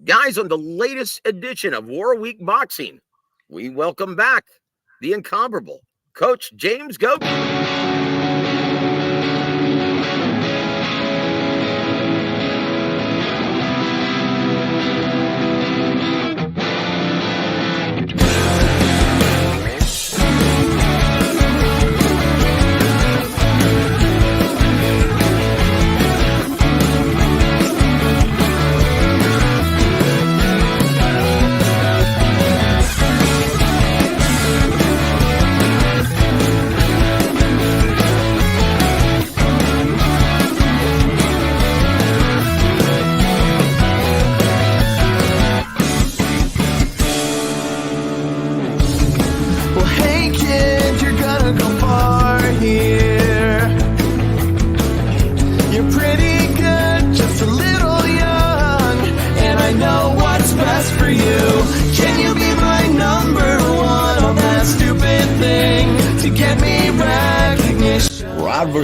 Guys, on the latest edition of War Week Boxing, we welcome back the incomparable Coach James Gogue.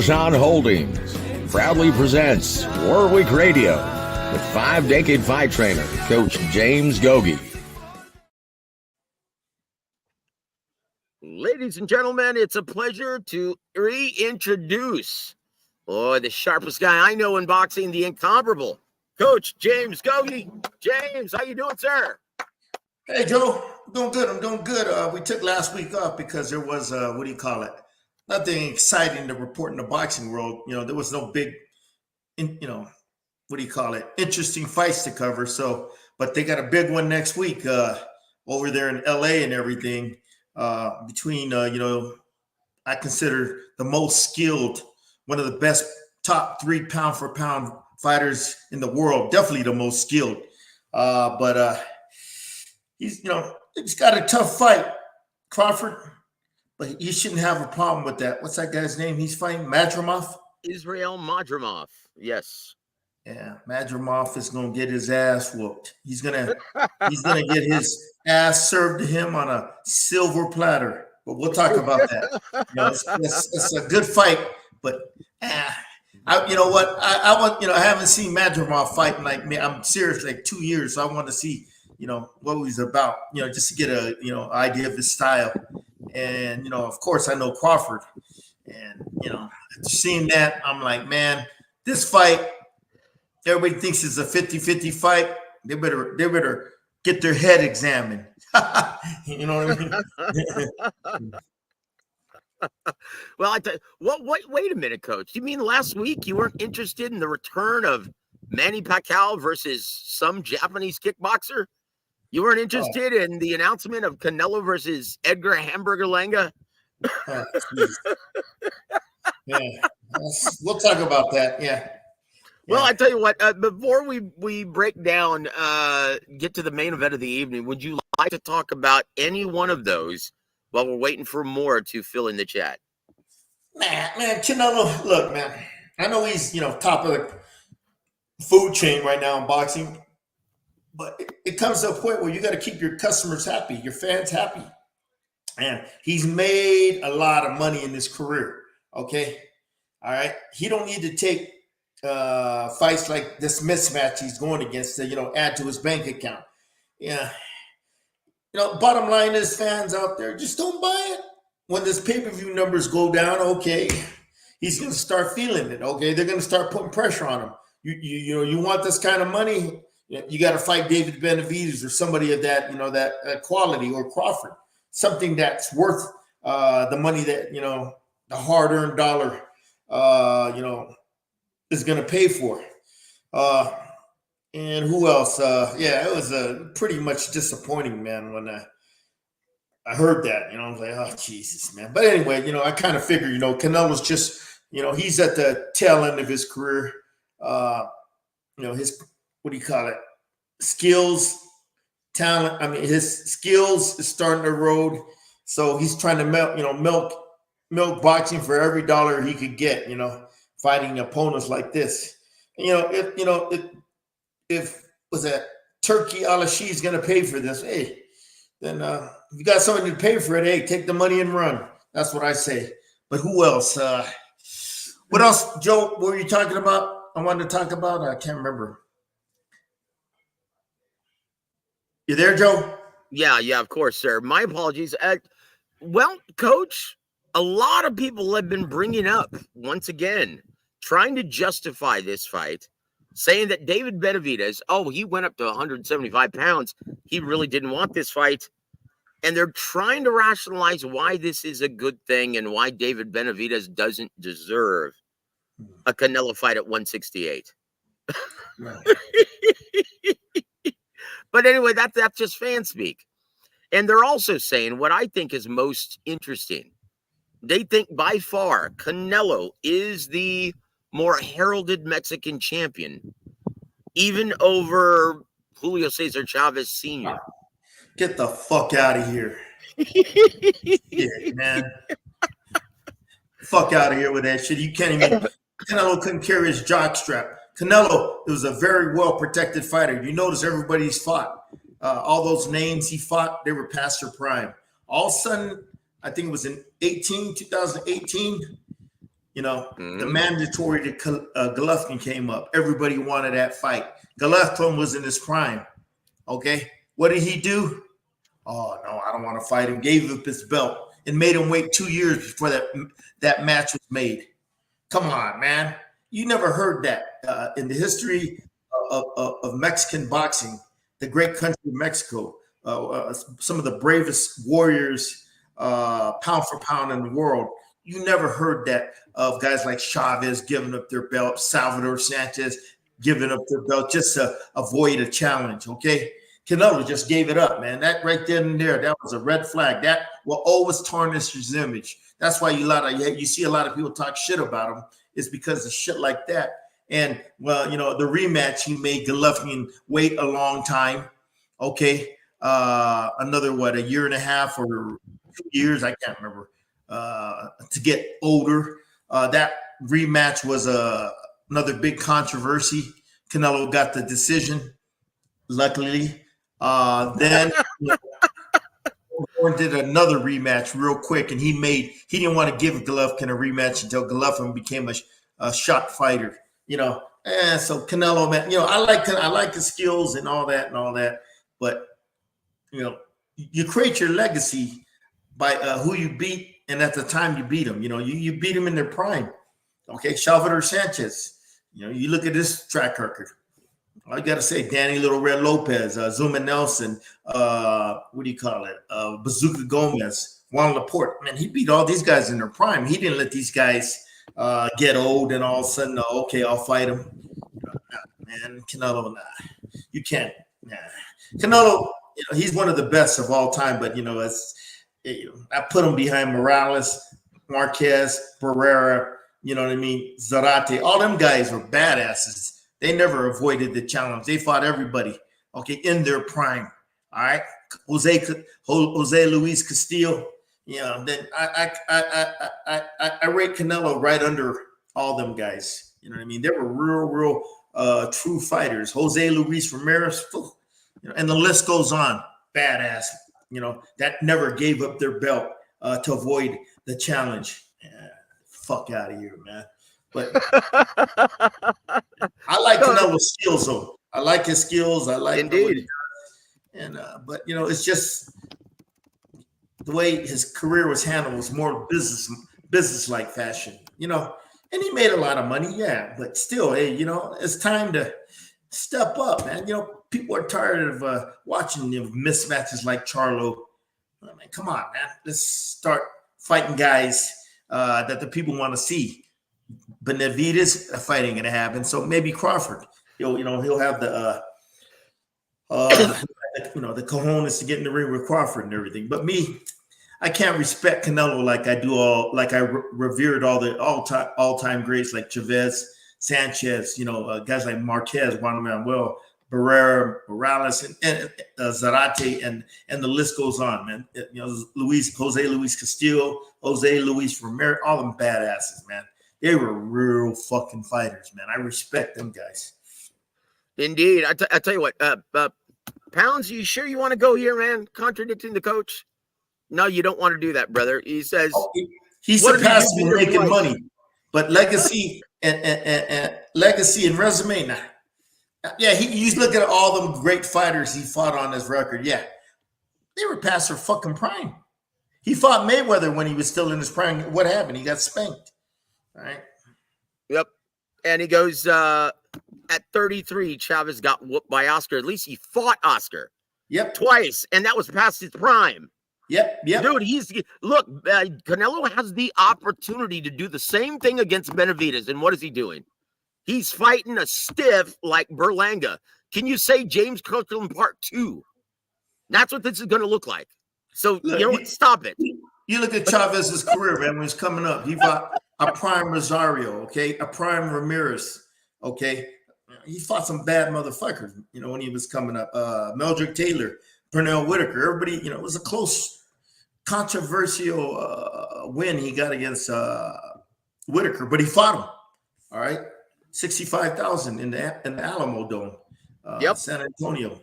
Holdings proudly presents War Week Radio with 5-decade fight trainer, Coach James Gogue. Ladies and gentlemen, it's a pleasure to reintroduce the sharpest guy I know in boxing, the incomparable Coach James Gogue. James, how you doing, sir? Hey, Joe. I'm doing good. I'm doing good. We took last week off because there was, nothing exciting to report in the boxing world. There was no big, interesting fights to cover. So, but they got a big one next week over there in LA and everything. Between, I consider the most skilled, one of the best top 3 pound for pound fighters in the world. Definitely the most skilled. But he's got a tough fight, Crawford. But you shouldn't have a problem with that. What's that guy's name he's fighting? Madrimov? Israel Madrimov, yes. Yeah, Madrimov is going to get his ass whooped. He's gonna get his ass served to him on a silver platter. But we'll talk about that. It's a good fight, but you know what? I haven't seen Madrimov fight in I'm serious, 2 years. So I want to see, what he's about, just to get a, idea of his style. And, of course, I know Crawford. And, seeing that, I'm like, man, this fight, everybody thinks it's a 50-50 fight. They better get their head examined. You know what I mean? Well, I tell you, wait a minute, Coach. You mean last week you weren't interested in the return of Manny Pacquiao versus some Japanese kickboxer? You weren't interested in the announcement of Canelo versus Edgar Hamburger Langa? Yeah, we'll talk about that. Yeah. Well, I tell you what, before we break down, get to the main event of the evening, would you like to talk about any one of those while we're waiting for more to fill in the chat? Man, Canelo, look, man, I know he's, top of the food chain right now in boxing. But it comes to a point where you got to keep your customers happy, your fans happy. And he's made a lot of money in his career, okay? All right? He don't need to take fights like this mismatch he's going against to, add to his bank account. Yeah. Bottom line is, fans out there, just don't buy it. When this pay-per-view numbers go down, okay, he's going to start feeling it, okay? They're going to start putting pressure on him. You want this kind of money? You got to fight David Benavidez or somebody of that, that quality, or Crawford, something that's worth the money that, the hard-earned dollar, is going to pay for. And who else? It was pretty much disappointing, man, when I heard that. I was like, oh, Jesus, man. But anyway, I kind of figure, Canelo's just, he's at the tail end of his career. His, skills, talent. I mean, his skills is starting to erode. So he's trying to milk boxing for every dollar he could get, fighting opponents like this. If was that Turkey Al-Ashi is going to pay for this, hey, then if you got somebody to pay for it, hey, take the money and run. That's what I say. But who else? What else, Joe, what were you talking about? I wanted to talk about? I can't remember. You there, Joe? Yeah, of course, sir. My apologies. Well, Coach, a lot of people have been bringing up, once again, trying to justify this fight, saying that David Benavidez, he went up to 175 pounds. He really didn't want this fight. And they're trying to rationalize why this is a good thing and why David Benavidez doesn't deserve a Canelo fight at 168. Right. But anyway, that's just fan speak. And they're also saying what I think is most interesting. They think by far Canelo is the more heralded Mexican champion, even over Julio Cesar Chavez Sr. Get the fuck out of here. Yeah, man. Fuck out of here with that shit. You can't even. Canelo couldn't carry his jockstrap. Canelo was a very well protected fighter. You notice everybody's fought. All those names he fought, they were past their prime. All of a sudden, I think it was in 2018, the mandatory to Golovkin came up. Everybody wanted that fight. Golovkin was in his prime. Okay. What did he do? Oh, no, I don't want to fight him. Gave up his belt and made him wait 2 years before that match was made. Come on, man. You never heard that in the history of Mexican boxing, the great country of Mexico. Some of the bravest warriors, pound for pound in the world. You never heard that of guys like Chavez giving up their belt, Salvador Sanchez giving up their belt just to avoid a challenge, okay? Canelo just gave it up, man. That right then and there, that was a red flag. That will always tarnish his image. That's why you see a lot of people talk shit about him. Is because of shit like that. And well, the rematch, he made Golovkin wait a long time. Okay, another a year and a half or 2 years, I can't remember, to get older. That rematch was another big controversy. Canelo got the decision, luckily. Then did another rematch real quick, and he didn't want to give Golovkin a rematch until Golovkin became a shot fighter. So Canelo, man, I like his skills and all that, but you create your legacy by who you beat, and at the time you beat them. You beat them in their prime. Okay, Salvador Sanchez. You look at this track record. I got to say, Danny Little Red Lopez, Zuma Nelson, Bazooka Gomez, Juan Laporte. Man, he beat all these guys in their prime. He didn't let these guys get old and all of a sudden, okay, I'll fight him. Man, Canelo, nah, you can't. Nah. Canelo, he's one of the best of all time, but I put him behind Morales, Marquez, Barrera. You know what I mean? Zarate. All them guys were badasses. They never avoided the challenge. They fought everybody, okay, in their prime. All right, Jose Luis Castillo. Then I rate Canelo right under all them guys. You know what I mean? They were real true fighters. Jose Luis Ramirez, and the list goes on. Badass. That never gave up their belt to avoid the challenge. Fuck out of here, man. But I like Canelo's skills, though. I like his skills. I like indeed. And but it's just the way his career was handled was more business-like fashion. And he made a lot of money, yeah. But still, hey, it's time to step up, man. People are tired of watching mismatches like Charlo. I mean, come on, man. Let's start fighting guys that the people want to see. Benavidez, a fight ain't gonna happen. So maybe Crawford, he'll have the the cojones to get in the ring with Crawford and everything. But me, I can't respect Canelo like I do I revered all the all-time greats like Chavez, Sanchez, guys like Marquez, Juan Manuel, Barrera, Morales, and Zarate, and the list goes on, man. Jose Luis Castillo, Jose Luis Ramirez, all them badasses, man. They were real fucking fighters, man. I respect them guys. Indeed. I tell you what, Pounds, you sure you want to go here, man? Contradicting the coach? No, you don't want to do that, brother. He says he surpassed me making money, but legacy and legacy and resume, nah. Yeah, you look at all them great fighters he fought on his record. Yeah, they were past their fucking prime. He fought Mayweather when he was still in his prime. What happened? He got spanked. All right. Yep. And he goes, at 33, Chavez got whooped by Oscar. At least he fought Oscar. Yep. Twice, and that was past his prime. Yep. Dude, look, Canelo has the opportunity to do the same thing against Benavidez, and what is he doing? He's fighting a stiff like Berlanga. Can you say James Gogue Part 2? That's what this is going to look like. So, Look, you know what? Stop it. You look at Chavez's career, man, when he's coming up. He fought a prime Rosario, okay? A prime Ramirez, okay? He fought some bad motherfuckers, when he was coming up. Meldrick Taylor, Pernell Whitaker. Everybody, it was a close, controversial win he got against Whitaker, but he fought him, all right? 65,000 in the Alamo Dome, San Antonio.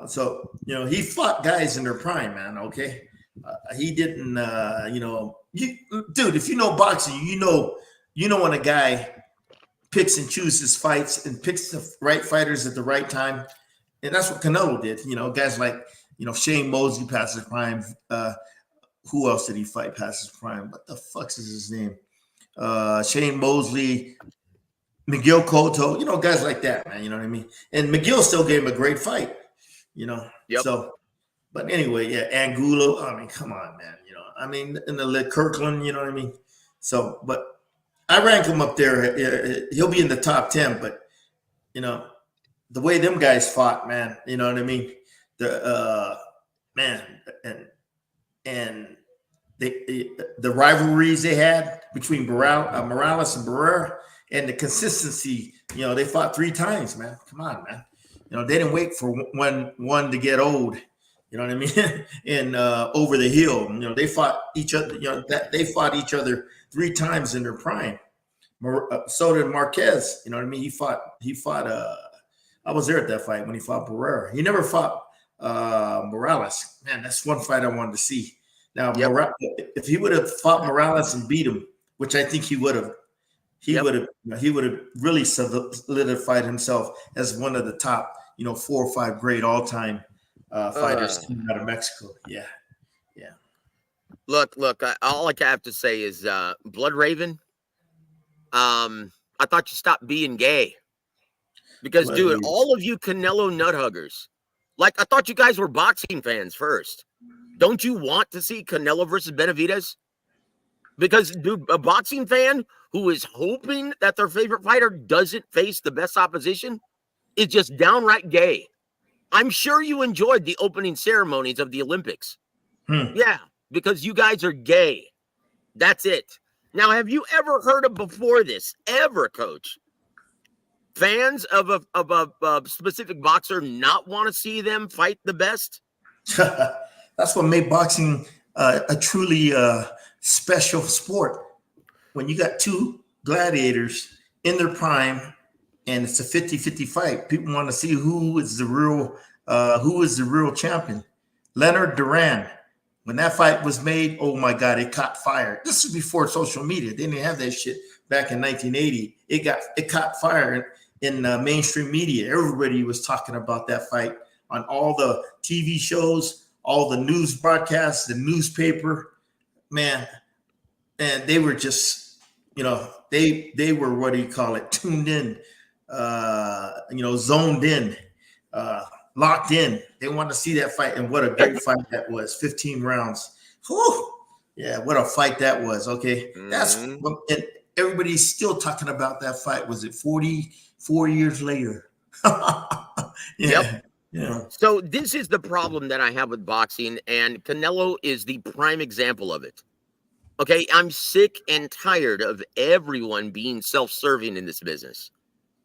So he fought guys in their prime, man. Okay, he didn't. Dude, if you know boxing, you know when a guy picks and chooses fights and picks the right fighters at the right time, and that's what Canelo did. Guys like Shane Mosley past his prime. Who else did he fight past his prime? What the fuck is his name? Shane Mosley. Miguel Cotto, guys like that, man. You know what I mean? And McGill still gave him a great fight, Yep. So, but anyway, yeah, Angulo. I mean, come on, man. And the Kirkland, you know what I mean? So, but I rank him up there. He'll be in the top 10, but, the way them guys fought, man, you know what I mean? The the rivalries they had between Morales and Barrera. And the consistency, they fought 3 times, man. Come on, man. They didn't wait for one to get old. You know what I mean? And over the hill, they fought each other. They fought each other 3 times in their prime. So did Marquez. You know what I mean? He fought. I was there at that fight when he fought Barrera. He never fought Morales. Man, that's one fight I wanted to see. Now, if he would have fought Morales and beat him, which I think he would have. He would have really solidified himself as one of the top, 4 or 5 great all-time fighters coming out of Mexico. Yeah. Look. All I have to say is, Blood Raven. I thought you stopped being gay, because, dude, all of you Canelo nut huggers, I thought you guys were boxing fans first. Don't you want to see Canelo versus Benavidez? Because, dude, a boxing fan who is hoping that their favorite fighter doesn't face the best opposition is just downright gay. I'm sure you enjoyed the opening ceremonies of the Olympics. Yeah, because you guys are gay. That's it. Now, have you ever heard of before this, Coach? Fans of a specific boxer not want to see them fight the best? That's what made boxing a truly special sport. When you got 2 gladiators in their prime and it's a 50-50 fight, people want to see who is the real champion. Leonard Duran, when that fight was made, oh my God, it caught fire. This is before social media. They didn't have that shit back in 1980. It caught fire in mainstream media. Everybody was talking about that fight on all the TV shows, all the news broadcasts, the newspaper, man. And they were just, they were, what do you call it, tuned in, zoned in, locked in. They wanted to see that fight, and what a great fight that was. 15 rounds. Whew. Yeah, what a fight that was. Okay. And everybody's still talking about that fight. Was it 44 years later? Yeah. So this is the problem that I have with boxing, and Canelo is the prime example of it. Okay, I'm sick and tired of everyone being self-serving in this business,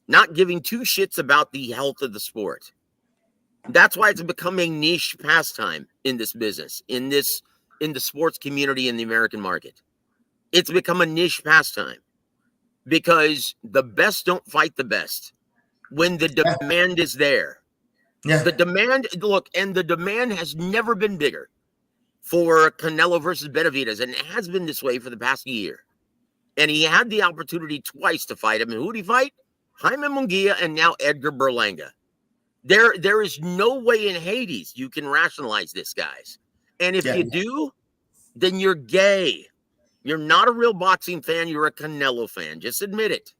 not giving 2 shits about the health of the sport. That's why it's become a niche pastime in this business, in the sports community in the American market. It's become a niche pastime because the best don't fight the best when the demand is there. Yeah. The demand has never been bigger for Canelo versus Benavidez, and it has been this way for the past year. And he had the opportunity twice to fight him. And who did he fight? Jaime Munguia, and now Edgar Berlanga. There is no way in Hades you can rationalize this, guys. And if you do, then you're gay. You're not a real boxing fan. You're a Canelo fan. Just admit it.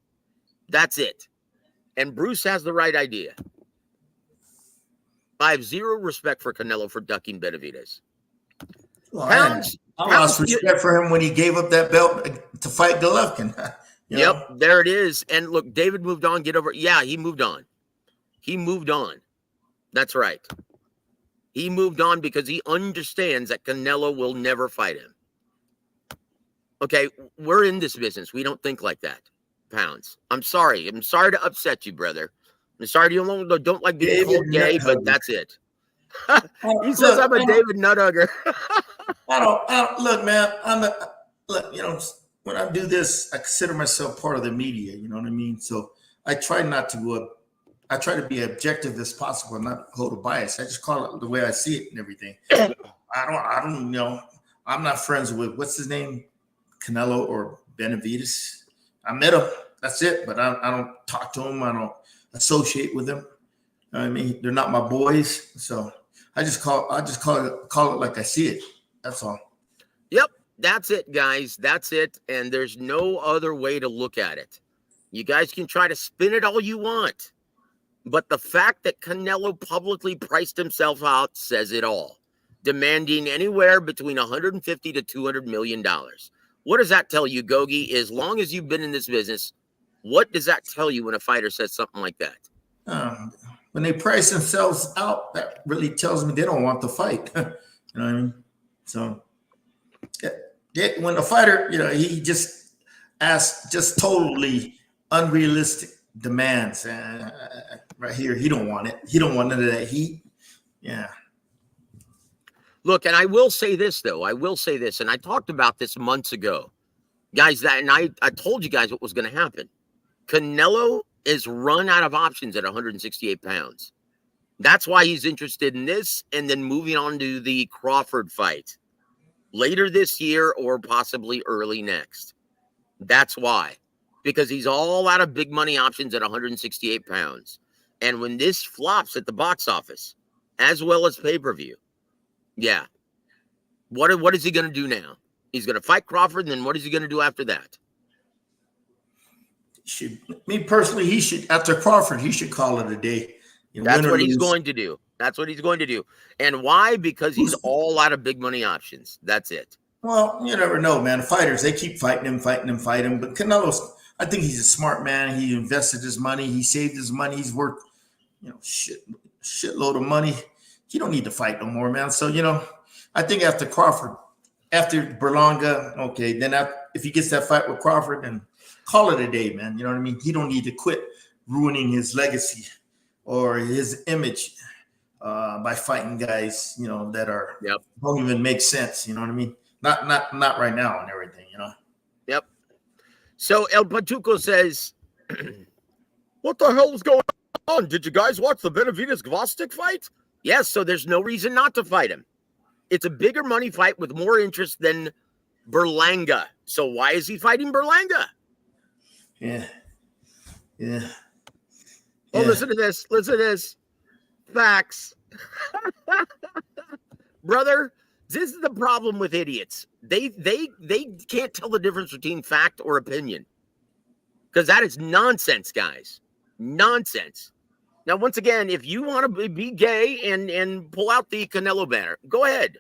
That's it. And Bruce has the right idea. I have zero respect for Canelo for ducking Benavidez. Well, I lost respect for him when he gave up that belt to fight Golovkin. Yep, there it is. And look, David moved on. Get over. Yeah, he moved on. He moved on. That's right. He moved on because he understands that Canelo will never fight him. Okay, we're in this business. We don't think like that, Pounds. I'm sorry. I'm sorry to upset you, brother. I'm sorry you don't like being called gay, but that's it. He says I'm a David Nuthugger. I don't look, man. When I do this, I consider myself part of the media. You know what I mean? So I try not to I try to be objective as possible and not hold a bias. I just call it the way I see it and everything. I don't I'm not friends with what's his name, Canelo or Benavidez. I met him. That's it. But I don't talk to him. I don't associate with them. I mean, they're not my boys. So I just call it like I see it. That's all. Yep. That's it, guys. That's it. And there's no other way to look at it. You guys can try to spin it all you want. But the fact that Canelo publicly priced himself out says it all, demanding anywhere between $150 to $200 million. What does that tell you, Gogue? As long as you've been in this business, what does that tell you when a fighter says something like that? When they price themselves out, that really tells me they don't want the fight. You know what I mean? So when a fighter, he just asks just totally unrealistic demands. Right here, he don't want it. He don't want none of that heat. Yeah. Look, and I will say this, though. I will say this, and I talked about this months ago. Guys, I told you guys what was going to happen. Canelo is run out of options at 168 pounds. That's why he's interested in this and then moving on to the Crawford fight later this year or possibly early next. That's why. Because he's all out of big money options at 168 pounds. And when this flops at the box office, as well as pay-per-view, yeah. What is he going to do now? He's going to fight Crawford, and then what is he going to do after that? Me personally, he should, after Crawford, he should call it a day. That's what he's going to do. That's what he's going to do. And why? Because he's all out of big money options. That's it. Well, you never know, man. Fighters, they keep fighting him. But Canelo's, I think he's a smart man. He invested his money. He saved his money. He's worth, shitload of money. He don't need to fight no more, man. So, I think after Crawford, after Berlanga, okay, then if he gets that fight with Crawford, then call it a day, man. You know what I mean? He don't need to quit ruining his legacy or his image by fighting guys, that are don't even make sense. You know what I mean? Not right now and everything, Yep. So El Patuco says, what the hell is going on? Did you guys watch the Benavidez Gvozdyk fight? Yes, so there's no reason not to fight him. It's a bigger money fight with more interest than Berlanga. So why is he fighting Berlanga? Yeah. Oh, listen to this. Listen to this. Facts. Brother, this is the problem with idiots. They can't tell the difference between fact or opinion. Because that is nonsense, guys. Nonsense. Now, once again, if you want to be gay and pull out the Canelo banner, go ahead.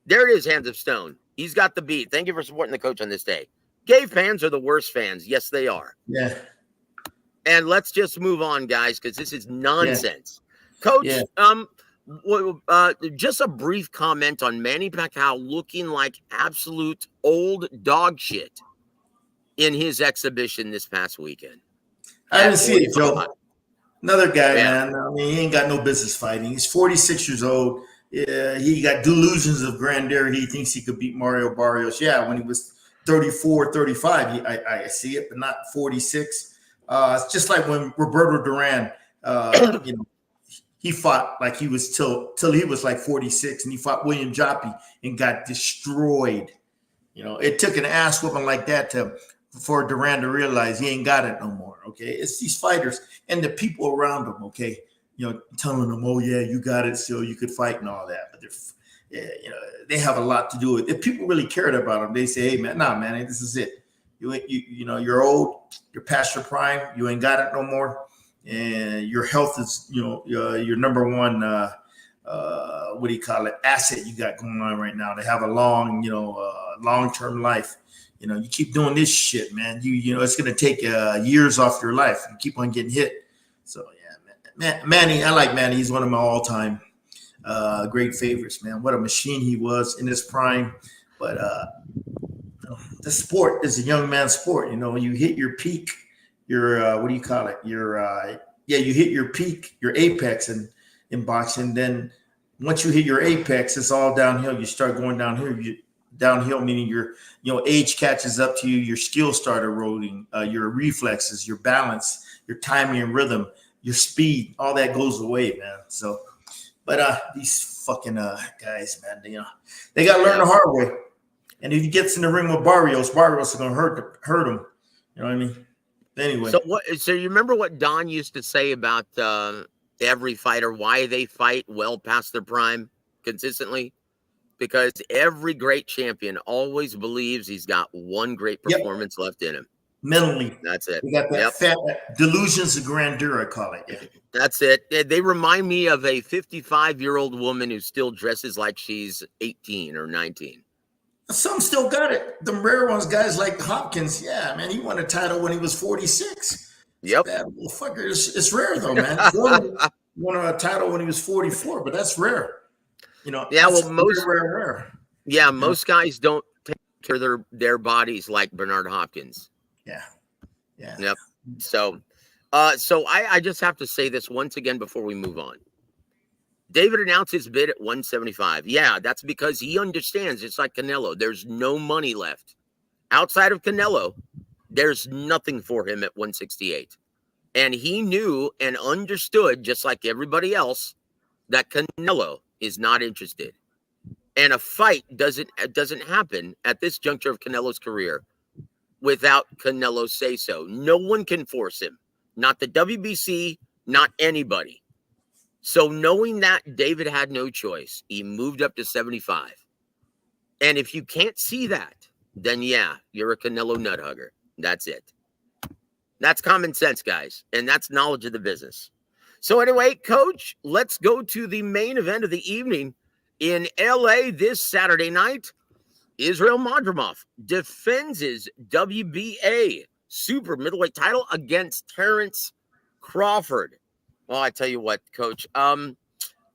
There it is, Hands of Stone. He's got the beat. Thank you for supporting the coach on this day. Gay fans are the worst fans. Yes, they are. Yeah. And let's just move on, guys, because this is nonsense. Yeah. Coach, just a brief comment on Manny Pacquiao looking like absolute old dog shit in his exhibition this past weekend. I didn't see it, Joe. Another guy, man. I mean, he ain't got no business fighting. He's 46 years old. He got delusions of grandeur. He thinks he could beat Mario Barrios. Yeah, when he was 34, 35, I see it, but not 46. It's just like when Roberto Duran, he fought like he was till he was like 46, and he fought William Joppy and got destroyed. It took an ass whooping like that for Duran to realize he ain't got it no more. Okay, it's these fighters and the people around him. Okay, telling them, "Oh yeah, you got it, so you could fight and all that." But they have a lot to do with it. If people really cared about them, they say, "Hey man, nah man, this is it. You're old, you're past your prime, you ain't got it no more, and your health is your number one what do you call it, asset you got going on right now to have a long-term life. You keep doing this shit, man. It's gonna take years off your life. You keep on getting hit." So yeah, Manny, I like Manny. He's one of my all-time great favorites, man. What a machine he was in his prime. But the sport is a young man's sport. When you hit your peak, your what do you call it? You hit your peak, your apex in boxing. Then once you hit your apex, it's all downhill. You start going downhill. Downhill meaning your age catches up to you. Your skills start eroding. Your reflexes, your balance, your timing and rhythm, your speed, all that goes away, man. So, but these fucking guys, man, they got to learn the hard way. And if he gets in the ring with Barrios is going to hurt him. You know what I mean? Anyway. So you remember what Don used to say about every fighter, why they fight well past their prime consistently? Because every great champion always believes he's got one great performance left in him. Mentally. That's it. We got that fat delusions of grandeur, I call it. Yeah. That's it. They remind me of a 55-year-old woman who still dresses like she's 18 or 19. Some still got it. The rare ones, guys like Hopkins. Yeah, man, he won a title when he was 46. Yep. Bad motherfucker. It's rare though, man. Jordan won a title when he was 44, but that's rare. Yeah, well, rare. Yeah, most guys don't take care of their bodies like Bernard Hopkins. Yeah. Yep. So I just have to say this once again before we move on. David announced his bid at 175. Yeah, that's because he understands, it's like Canelo. There's no money left. Outside of Canelo, there's nothing for him at 168. And he knew and understood, just like everybody else, that Canelo is not interested. And a fight doesn't happen at this juncture of Canelo's career without Canelo say so. No one can force him. Not the WBC, not anybody. So knowing that, David had no choice. He moved up to 75. And if you can't see that, then yeah, you're a Canelo nut hugger. That's it. That's common sense, guys. And that's knowledge of the business. So anyway, Coach, let's go to the main event of the evening in LA this Saturday night. Israel Madrimov defends his WBA super middleweight title against Terrence Crawford. Well, I tell you what, Coach,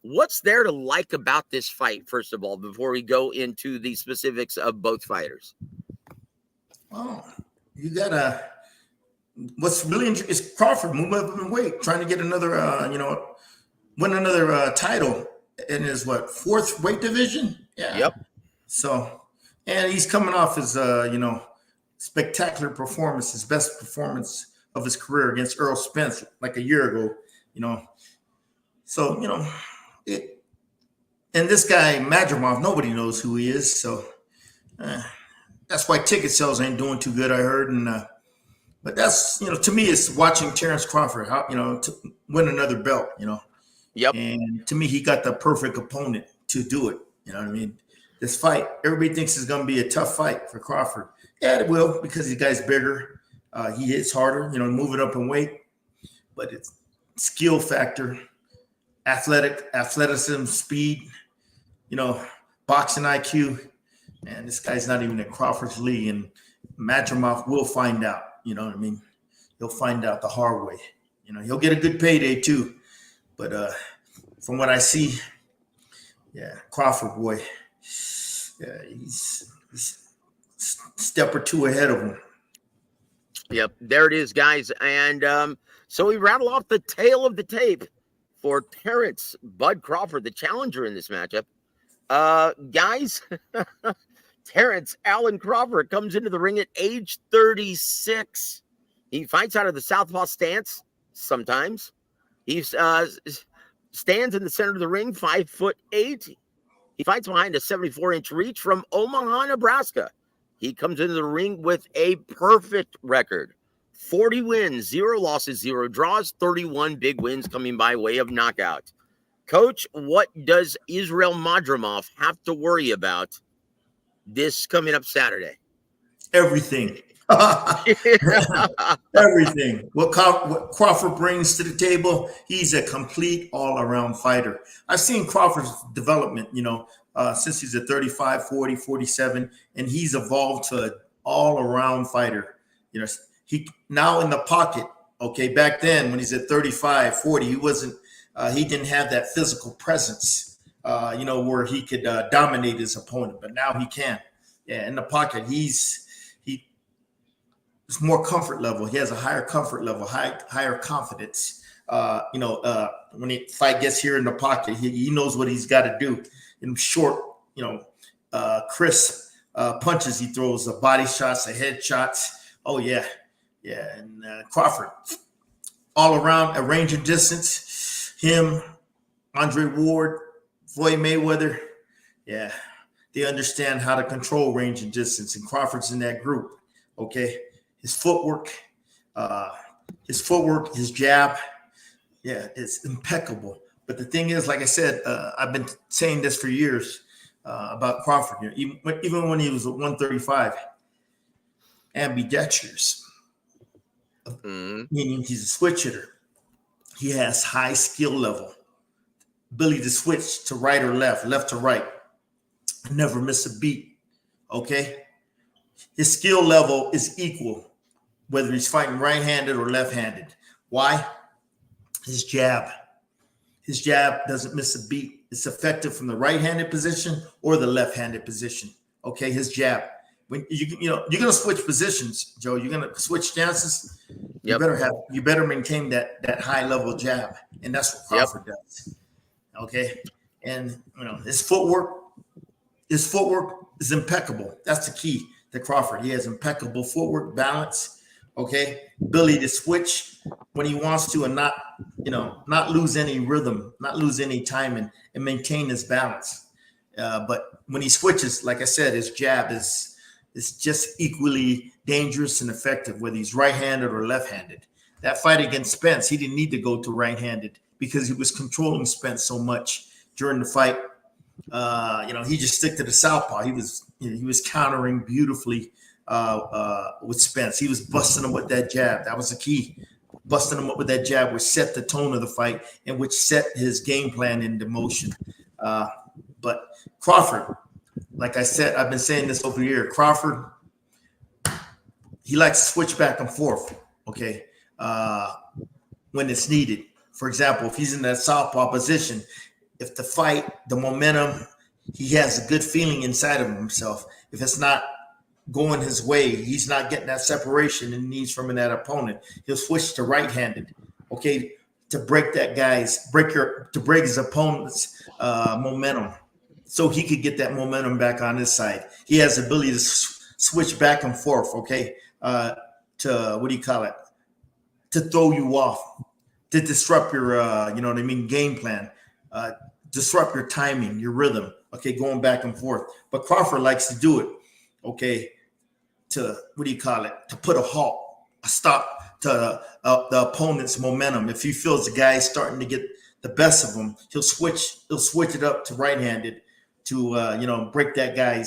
what's there to like about this fight, first of all, before we go into the specifics of both fighters? Well, you got what's really interesting is Crawford move up in weight, trying to get another, win another title in his fourth weight division. Yeah. Yep. So, and he's coming off his, spectacular performance, his best performance of his career against Earl Spence like a year ago. So, and this guy, Madrimov, nobody knows who he is. So that's why ticket sales ain't doing too good, I heard. And, but that's, to me, it's watching Terrence Crawford, to win another belt, Yep. And to me, he got the perfect opponent to do it. You know what I mean? This fight, everybody thinks it's going to be a tough fight for Crawford. Yeah, it will, because the guy's bigger. He hits harder, moving up in weight. But it's skill factor, athleticism, speed, boxing IQ. Man, this guy's not even in Crawford's league, and Madrimov will find out. You know what I mean? He'll find out the hard way. He'll get a good payday too. But from what I see, yeah, Crawford, boy, yeah, he's a step or two ahead of him. Yep, there it is, guys. And so we rattle off the tail of the tape for Terrence Bud Crawford, the challenger in this matchup. Guys, Terrence Allen Crawford comes into the ring at age 36. He fights out of the southpaw stance sometimes. He stands in the center of the ring, 5'8". He fights behind a 74-inch reach from Omaha, Nebraska. He comes into the ring with a perfect record. 40 wins, 0 losses, 0 draws, 31 big wins coming by way of knockout. Coach, what does Israel Madrimov have to worry about this coming up Saturday? Everything. Everything. What Crawford brings to the table, he's a complete all-around fighter. I've seen Crawford's development, since he's at 35, 40, 47, and he's evolved to an all-around fighter. He now in the pocket, okay, back then when he's at 35, 40, he didn't have that physical presence, where he could dominate his opponent, but now he can. Yeah, in the pocket, it's more comfort level. He has a higher comfort level, higher confidence. When the fight gets here in the pocket, he knows what he's got to do. In short, crisp punches he throws, the body shots, the head shots. Oh yeah. And Crawford, all around a range of distance. Him, Andre Ward, Floyd Mayweather. Yeah, they understand how to control range and distance, and Crawford's in that group. Okay. His footwork, his jab, yeah, it's impeccable. But the thing is, like I said, I've been saying this for years about Crawford. Even when he was at 135, ambidextrous, meaning he's a switch hitter. He has high skill level, ability to switch to right or left to right, never miss a beat. Okay, his skill level is equal, whether he's fighting right-handed or left-handed. Why? His jab. His jab doesn't miss a beat. It's effective from the right-handed position or the left-handed position. Okay, his jab. When you're gonna switch positions, Joe. You're gonna switch stances. Yep. You better maintain that high-level jab, and that's what Crawford does. Okay, and his footwork is impeccable. That's the key to Crawford. He has impeccable footwork, balance. Okay, ability to switch when he wants to and not lose any rhythm, not lose any time, and maintain his balance. But when he switches, like I said, his jab is just equally dangerous and effective, whether he's right-handed or left-handed. That fight against Spence, he didn't need to go to right-handed because he was controlling Spence so much during the fight. He just stick to the southpaw. He was countering beautifully with Spence. He was busting him with that jab. That was the key. Busting him up with that jab, which set the tone of the fight and which set his game plan into motion. But Crawford, like I said, I've been saying this over the year. Crawford, he likes to switch back and forth, okay, when it's needed. For example, if he's in that southpaw position, if the momentum, he has a good feeling inside of himself. If it's not going his way, he's not getting that separation and needs from that opponent, he'll switch to right-handed, okay, to break his opponent's momentum, so he could get that momentum back on his side. He has the ability to switch back and forth, okay, to throw you off, to disrupt your game plan, disrupt your timing, your rhythm, okay, going back and forth. But Crawford likes to do it, okay, to put a halt, a stop to the opponent's momentum. If he feels the guy is starting to get the best of him, he'll switch it up to right-handed to break that guy,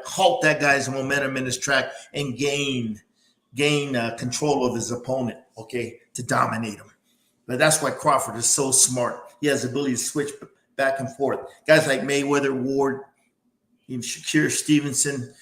halt that guy's momentum in his track and gain control of his opponent, okay, to dominate him. But that's why Crawford is so smart. He has the ability to switch back and forth. Guys like Mayweather, Ward, even Shakur Stevenson,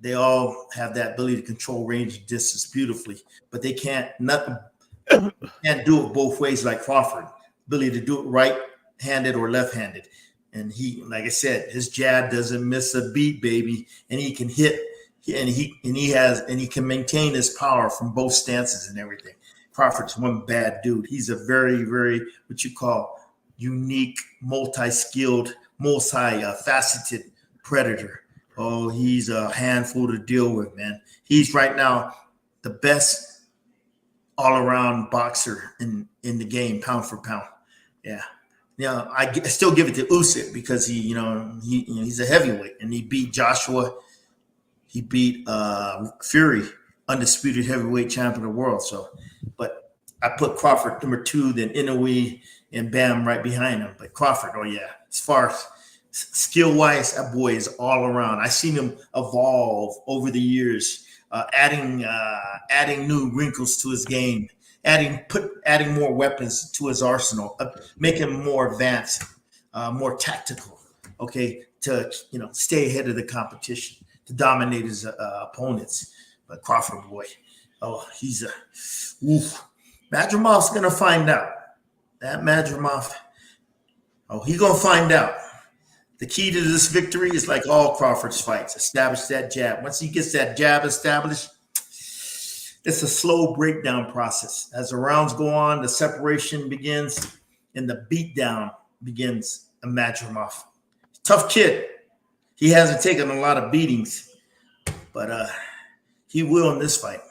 they all have that ability to control range and distance beautifully, but they can't do it both ways like Crawford. Ability to do it right-handed or left-handed. And he, like I said, his jab doesn't miss a beat, baby. And he can hit, and he can maintain his power from both stances and everything. Crawford's one bad dude. He's a very, very what you call unique, multi-skilled, multi-faceted predator. Oh, he's a handful to deal with, man. He's right now the best all-around boxer in the game, pound for pound. Yeah. I still give it to Usyk because he's a heavyweight and he beat Joshua He beat Fury, undisputed heavyweight champion of the world. So, but I put Crawford number 2, then Inoue and Bam right behind him. But Crawford, oh yeah, as far as skill wise, that boy is all around. I've seen him evolve over the years, adding new wrinkles to his game, adding more weapons to his arsenal, making him more advanced, more tactical. Okay, to stay ahead of the competition, to dominate his opponents. But Crawford, boy, oh, he's a oof. Madrimov's gonna find out. That Madrimov, oh, he's gonna find out. The key to this victory is like all Crawford's fights: establish that jab. Once he gets that jab established, it's a slow breakdown process. As the rounds go on, the separation begins and the beatdown begins. A Madrimov, tough kid. He hasn't taken a lot of beatings, but he will in this fight.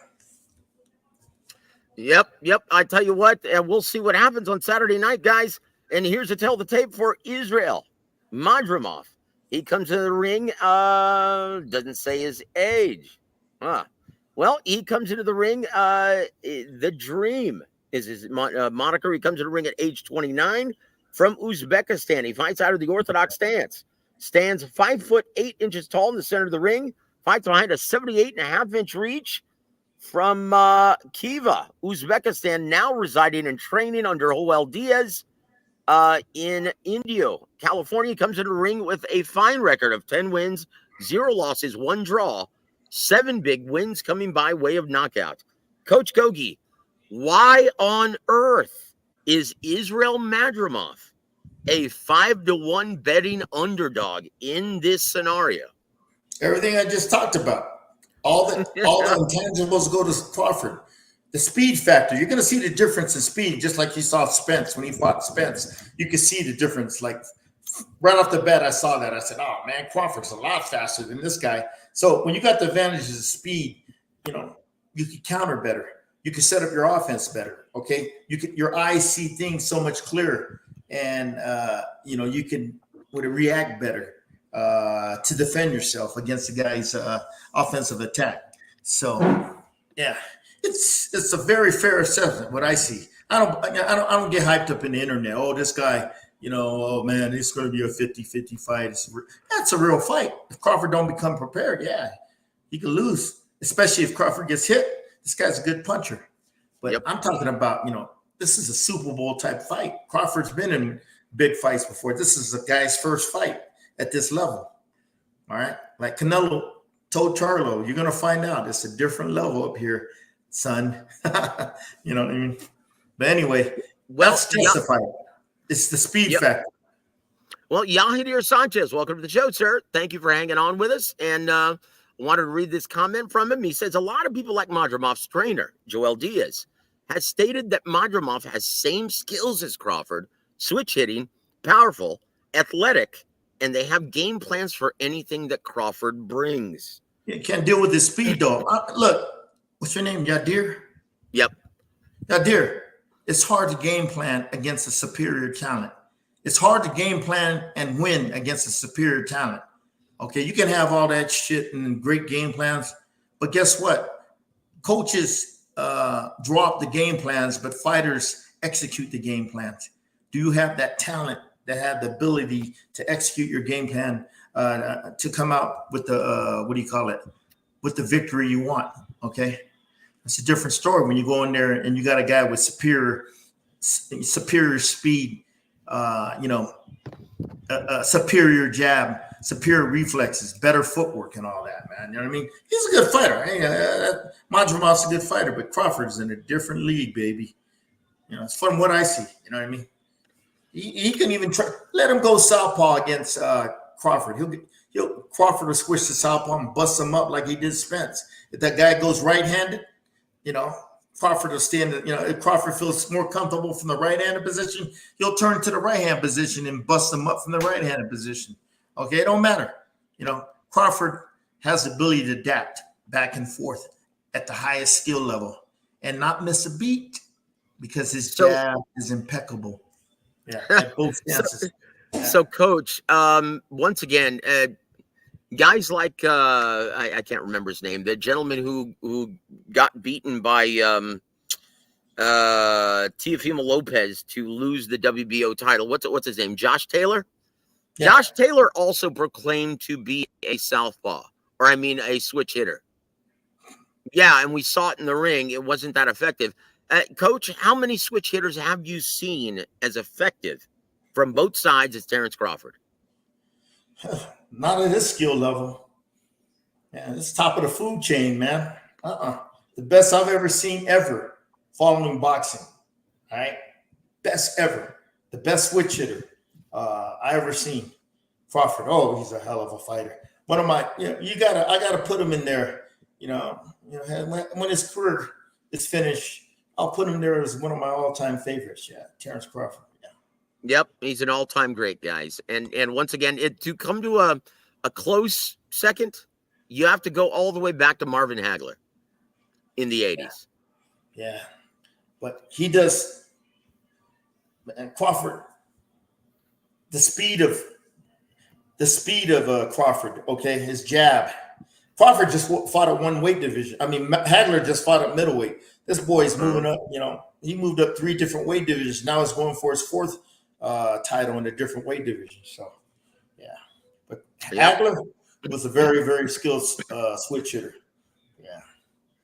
Yep. I tell you what, and we'll see what happens on Saturday night, guys. And here's to tell the tape for Israel Madrimov. He comes to the ring, doesn't say his age. Well, he comes into the ring, the Dream is his moniker. He comes to the ring at age 29 from Uzbekistan. He fights out of the orthodox stance. Stands 5'8" tall in the center of the ring. Fights behind a 78.5-inch reach from Khiva, Uzbekistan, now residing and training under Joel Diaz in Indio, California. Comes into the ring with a fine record of 10 wins, 0 losses, 1 draw, 7 big wins coming by way of knockout. Coach Gogue, why on earth is Israel Madrimov a 5-1 betting underdog in this scenario? Everything I just talked about. All the intangibles go to Crawford. The speed factor, you're going to see the difference in speed, just like you saw Spence when he fought Spence. You can see the difference. Like right off the bat, I saw that. I said, "Oh man, Crawford's a lot faster than this guy." So when you got the advantages of speed, you can counter better. You can set up your offense better. Okay, your eyes see things so much clearer, and you can react better to defend yourself against the guy's offensive attack. So, yeah, it's a very fair assessment. What I see, I don't get hyped up in the internet. Oh, this guy, oh man, it's going to be a 50-50 fight. That's a real fight. If Crawford don't become prepared, yeah, he could lose. Especially if Crawford gets hit. This guy's a good puncher. But yep. I'm talking about, this is a Super Bowl type fight. Crawford's been in big fights before. This is a guy's first fight at this level. All right. Like Canelo told Charlo, you're going to find out it's a different level up here, son. You know what I mean? But anyway, let's testify. It's the speed factor. Well, Yahidir Sanchez, welcome to the show, sir. Thank you for hanging on with us. And I wanted to read this comment from him. He says, a lot of people like Madrimov's trainer, Joel Diaz, has stated that Madrimov has same skills as Crawford, switch hitting, powerful, athletic, and they have game plans for anything that Crawford brings. You can't deal with his speed, though. Look, what's your name, Yadir? Yep. Yadir, it's hard to game plan against a superior talent. It's hard to game plan and win against a superior talent. Okay, you can have all that shit and great game plans, but guess what? Coaches draw up the game plans, but fighters execute the game plans. Do you have that talent that have the ability to execute your game plan to come out with the with the victory you want? Okay, it's a different story when you go in there and you got a guy with superior speed, superior jab, superior reflexes, better footwork, and all that, man. You know what I mean? He's a good fighter. Hey, Madrimov's a good fighter, but Crawford's in a different league, baby. It's from what I see. You know what I mean? He can even try. Let him go southpaw against Crawford. Crawford will switch to southpaw and bust him up like he did Spence. If that guy goes right-handed, Crawford will stand. If Crawford feels more comfortable from the right-handed position, he'll turn to the right-hand position and bust him up from the right-handed position. Okay, it don't matter. Crawford has the ability to adapt back and forth at the highest skill level and not miss a beat because his jab is impeccable. Yeah, at both stances. So, Coach, once again, guys like I can't remember his name, the gentleman who got beaten by Teofimo Lopez to lose the WBO title. What's his name? Josh Taylor. Yeah. Josh Taylor also proclaimed to be a southpaw, or I mean a switch hitter. Yeah, and we saw it in the ring. It wasn't that effective. Coach, how many switch hitters have you seen as effective from both sides as Terrence Crawford? Not at this skill level. Yeah, it's top of the food chain, man. The best I've ever seen ever following boxing. All right. Best ever. The best switch hitter I ever seen. Crawford. Oh, he's a hell of a fighter. One of my, I gotta put him in there. When his career is finished, I'll put him there as one of my all-time favorites. Yeah, Terrence Crawford. Yeah. Yep, he's an all-time great, guys. And once again, to come to a close second, you have to go all the way back to Marvin Hagler in the 80s. Yeah. But he does, and Crawford, the speed of Crawford, okay, his jab. Crawford just fought at one weight division. I mean, Hagler just fought at middleweight. This boy's moving up, he moved up 3 different weight divisions. Now he's going for his 4th title in a different weight division. So, yeah. But Hagler was a very, very skilled switch hitter. Yeah.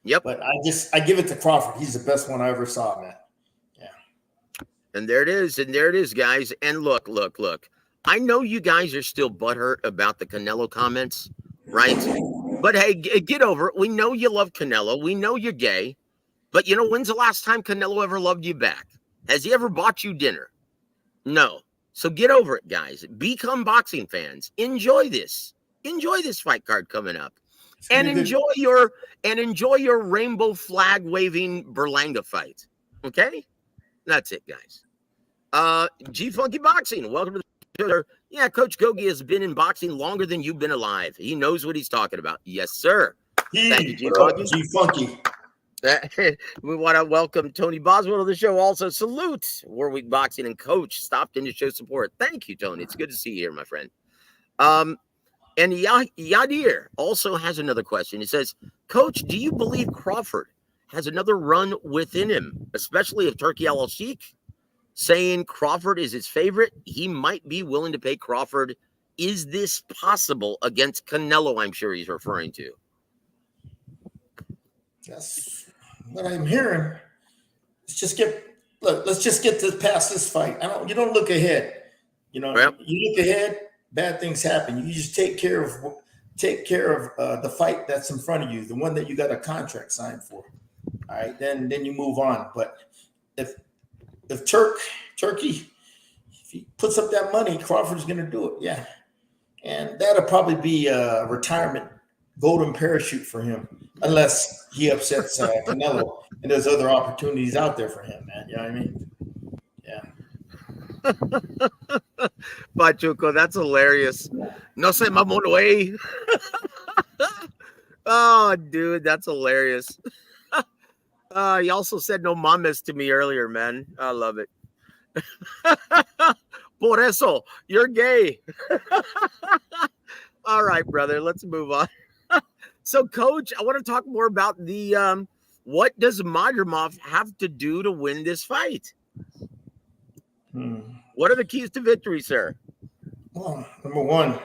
Yep. But I give it to Crawford. He's the best one I ever saw, man. Yeah. And there it is, guys. And look. I know you guys are still butthurt about the Canelo comments, right? But hey, get over it. We know you love Canelo. We know you're gay. But when's the last time Canelo ever loved you back? Has he ever bought you dinner? No. So get over it, guys. Become boxing fans. Enjoy this. Enjoy this fight card coming up. And enjoy your rainbow flag waving Berlanga fight. Okay? That's it, guys. G Funky Boxing. Welcome to the show. Yeah, Coach Gogue has been in boxing longer than you've been alive. He knows what he's talking about. Yes, sir. Thank you, G Funky. G Funky. We want to welcome Tony Boswell to the show. Also, salute Warwick Boxing and Coach stopped in to show support. Thank you, Tony. It's good to see you here, my friend. And Yadir also has another question. He says, Coach, do you believe Crawford has another run within him, especially if Turkey Al-Sheikh saying Crawford is his favorite? He might be willing to pay Crawford. Is this possible against Canelo? I'm sure he's referring to. That's what I'm hearing. Let's just get past this fight. You don't look ahead. You look ahead, bad things happen. You just take care of the fight that's in front of you, the one that you got a contract signed for. All right, then you move on. But if Turkey, if he puts up that money, Crawford's going to do it. Yeah, and that'll probably be a retirement golden parachute for him, unless he upsets Canelo and there's other opportunities out there for him, man. You know what I mean? Yeah. Pachuco, that's hilarious. No se mamón, way. Oh, dude, that's hilarious. He also said no mames to me earlier, man. I love it. Por eso, you're gay. All right, brother, let's move on. So, Coach, I want to talk more about the what does Madrimov have to do to win this fight? What are the keys to victory, sir? Well, number one,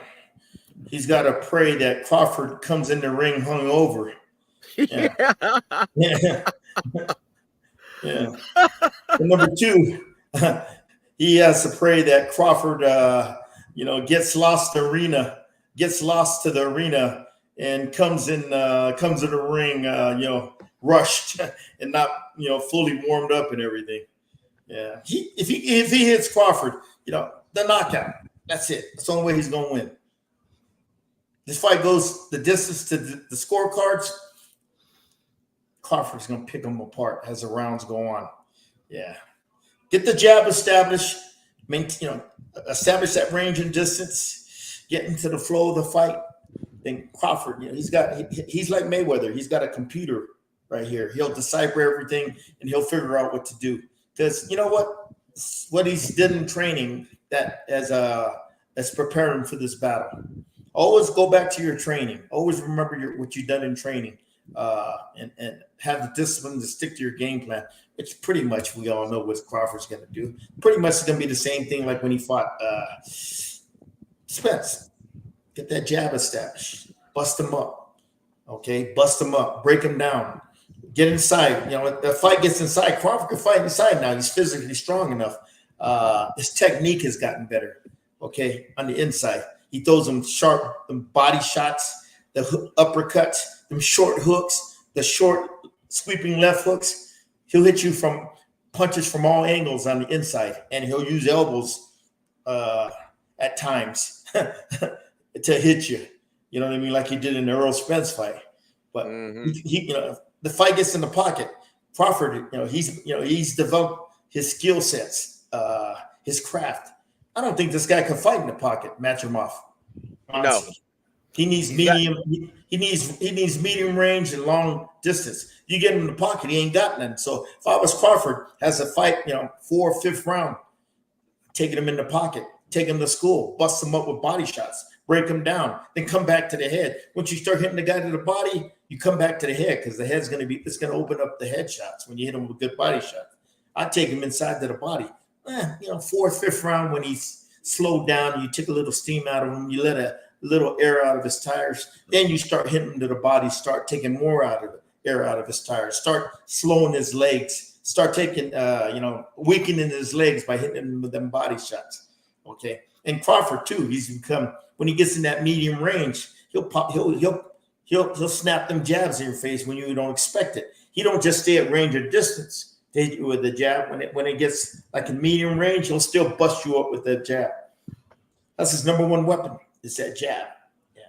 he's got to pray that Crawford comes in the ring hungover. Yeah. Yeah. Yeah. And number two, he has to pray that Crawford, gets lost to the arena and comes in the ring, rushed and not, fully warmed up and everything. Yeah. If he hits Crawford, the knockout. That's it. That's the only way he's going to win. This fight goes the distance to the scorecards. Crawford's going to pick them apart as the rounds go on. Yeah. Get the jab established. Establish that range and distance. Get into the flow of the fight. Then Crawford, he's like Mayweather. He's got a computer right here. He'll decipher everything and he'll figure out what to do. Because you know what he's did in training that as preparing for this battle. Always go back to your training. Always remember what you've done in training, and have the discipline to stick to your game plan. It's pretty much, we all know what Crawford's going to do. Pretty much it's going to be the same thing like when he fought Spence. Get that jab established. Bust him up. Okay, bust him up. Break him down. Get inside. You know, if the fight gets inside, Crawford can fight inside now. He's physically strong enough. His technique has gotten better. Okay, on the inside. He throws them sharp body shots, the uppercuts, them short hooks, the short sweeping left hooks. He'll hit you from punches from all angles on the inside, and he'll use elbows at times to hit you. You know what I mean? Like he did in the Earl Spence fight. But he, you know, the fight gets in the pocket. Crawford, he's developed his skill sets, his craft. I don't think this guy can fight in the pocket, Madrimov. No. He needs medium. He needs medium range and long distance. You get him in the pocket, he ain't got none. So if I was Crawford, has a fight, 4th or 5th round, taking him in the pocket, take him to school, bust him up with body shots, break him down, then come back to the head. Once you start hitting the guy to the body, you come back to the head because the head's it's going to open up the head shots when you hit him with good body shots. I take him inside to the body. 4th, 5th round when he's slowed down, you take a little steam out of him, you let a little air out of his tires, then you start hitting him to the body, start taking more out of the air out of his tires, start slowing his legs, start taking, weakening his legs by hitting him with them body shots. Okay. And Crawford too, he's become, when he gets in that medium range, he'll snap them jabs in your face when you don't expect it. He don't just stay at range or distance to hit you with the jab. When it gets like a medium range, he'll still bust you up with that jab. That's his number one weapon, is that jab. Yeah.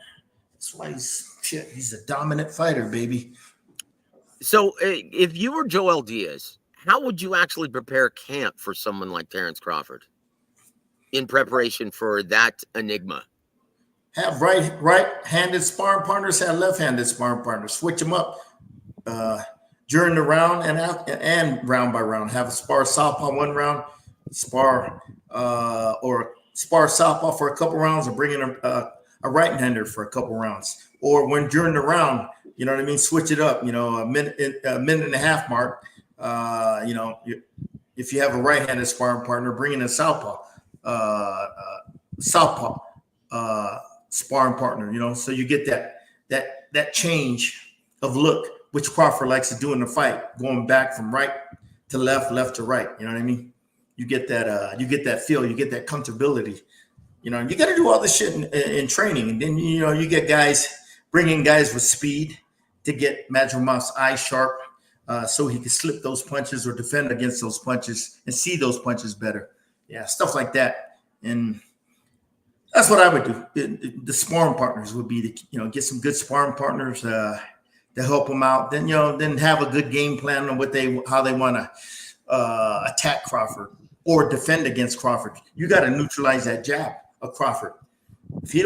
That's why he's a dominant fighter, baby. So if you were Joel Diaz, how would you actually prepare camp for someone like Terrence Crawford in preparation for that enigma? Have right-handed sparring partners, have left-handed sparring partners. Switch them up during the round and round by round. Have a spar southpaw one round, spar southpaw for a couple rounds, and bring in a right-hander for a couple rounds. Or when during the round, you know what I mean, switch it up. A minute and a half mark. If you have a right-handed sparring partner, bring in a southpaw sparring partner. So you get that change of look, which Crawford likes to do in the fight, going back from right to left, left to right. You know what I mean? You get that feel, you get that comfortability. You got to do all this shit in training, and then you get bringing guys with speed to get Madrimov's eye sharp, so he can slip those punches or defend against those punches and see those punches better. Yeah, stuff like that. And that's what I would do. The sparring partners would be to get some good sparring partners to help them out. Then then have a good game plan on how they want to attack Crawford or defend against Crawford. You got to neutralize that jab of Crawford. If you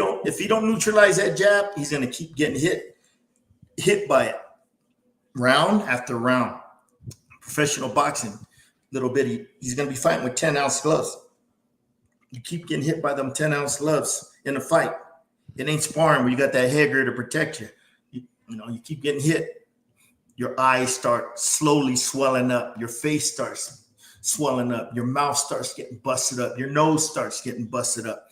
don't neutralize that jab, he's going to keep getting hit by it round after round. Professional boxing, little bit. He's going to be fighting with 10-ounce gloves. You keep getting hit by them 10-ounce gloves in a fight. It ain't sparring where you got that headgear to protect you. You keep getting hit. Your eyes start slowly swelling up. Your face starts swelling up. Your mouth starts getting busted up. Your nose starts getting busted up.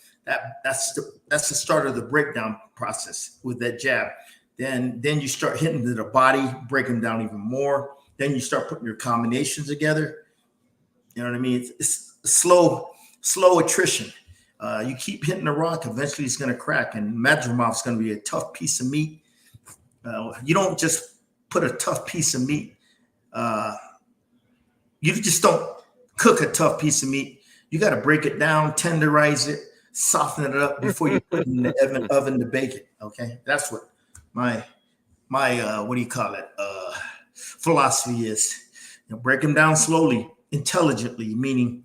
That's the start of the breakdown process with that jab. Then you start hitting to the body, break them down even more. Then you start putting your combinations together. You know what I mean? It's slow attrition. You keep hitting the rock, eventually it's going to crack. And Madrimov's going to be a tough piece of meat. You don't just put a tough piece of meat. You just don't cook a tough piece of meat. You got to break it down, tenderize it, soften it up before you put it in the oven to bake it. Okay, that's what my philosophy is. Break them down slowly, intelligently, meaning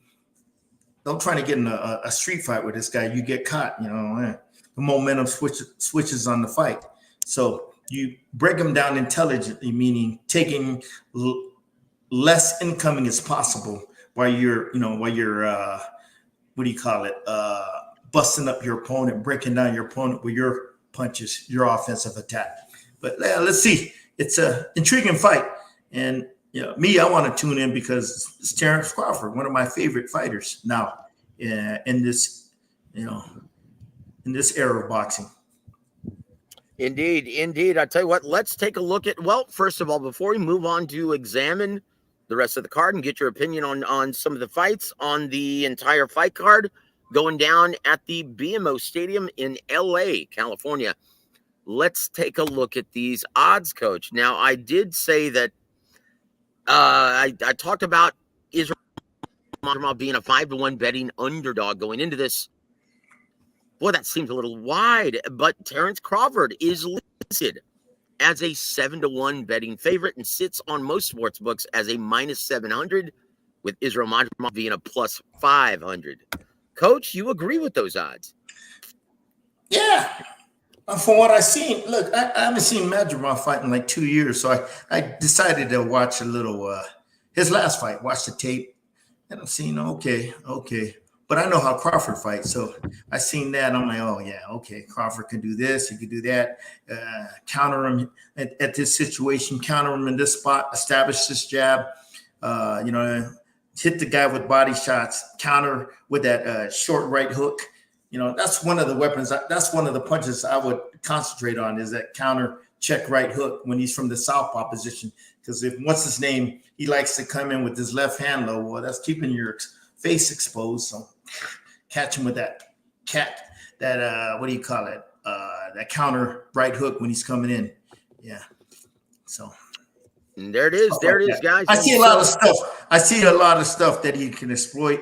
don't try to get in a street fight with this guy. You get caught. The momentum switches on the fight. So you break them down intelligently, meaning taking less incoming as possible while you're busting up your opponent, breaking down your opponent with your punches, your offensive attack. But let's see. It's an intriguing fight. And me, I want to tune in because it's Terrence Crawford, one of my favorite fighters now in this, in this era of boxing. Indeed. I tell you what, let's take a look at, well, first of all, before we move on to examine the rest of the card and get your opinion on some of the fights on the entire fight card going down at the BMO Stadium in LA, California. Let's take a look at these odds, Coach. Now, I did say that I talked about Israel Madrimov being a 5-1 betting underdog going into this. Boy, that seems a little wide, but Terrence Crawford is listed as a 7-1 betting favorite and sits on most sports books as a -700, with Israel Madrimov being a +500. Coach, you agree with those odds? Yeah. From what I've seen, look, I haven't seen Madrimov fight in like 2 years, so I decided to watch a little his last fight, watch the tape, and I'm seeing okay. But I know how Crawford fights, so I seen that. And I'm like, oh yeah, okay. Crawford can do this, he can do that. Counter him at this situation, counter him in this spot, establish this jab. Hit the guy with body shots, counter with that short right hook. That's one of the weapons. That's one of the punches I would concentrate on is that counter check right hook when he's from the southpaw position. Because if what's his name, he likes to come in with his left hand low. Well, that's keeping your face exposed. So catch him with that what do you call it? That counter right hook when he's coming in. Yeah. So and there it is. There it is, guys. I see a lot of stuff. I see a lot of stuff that he can exploit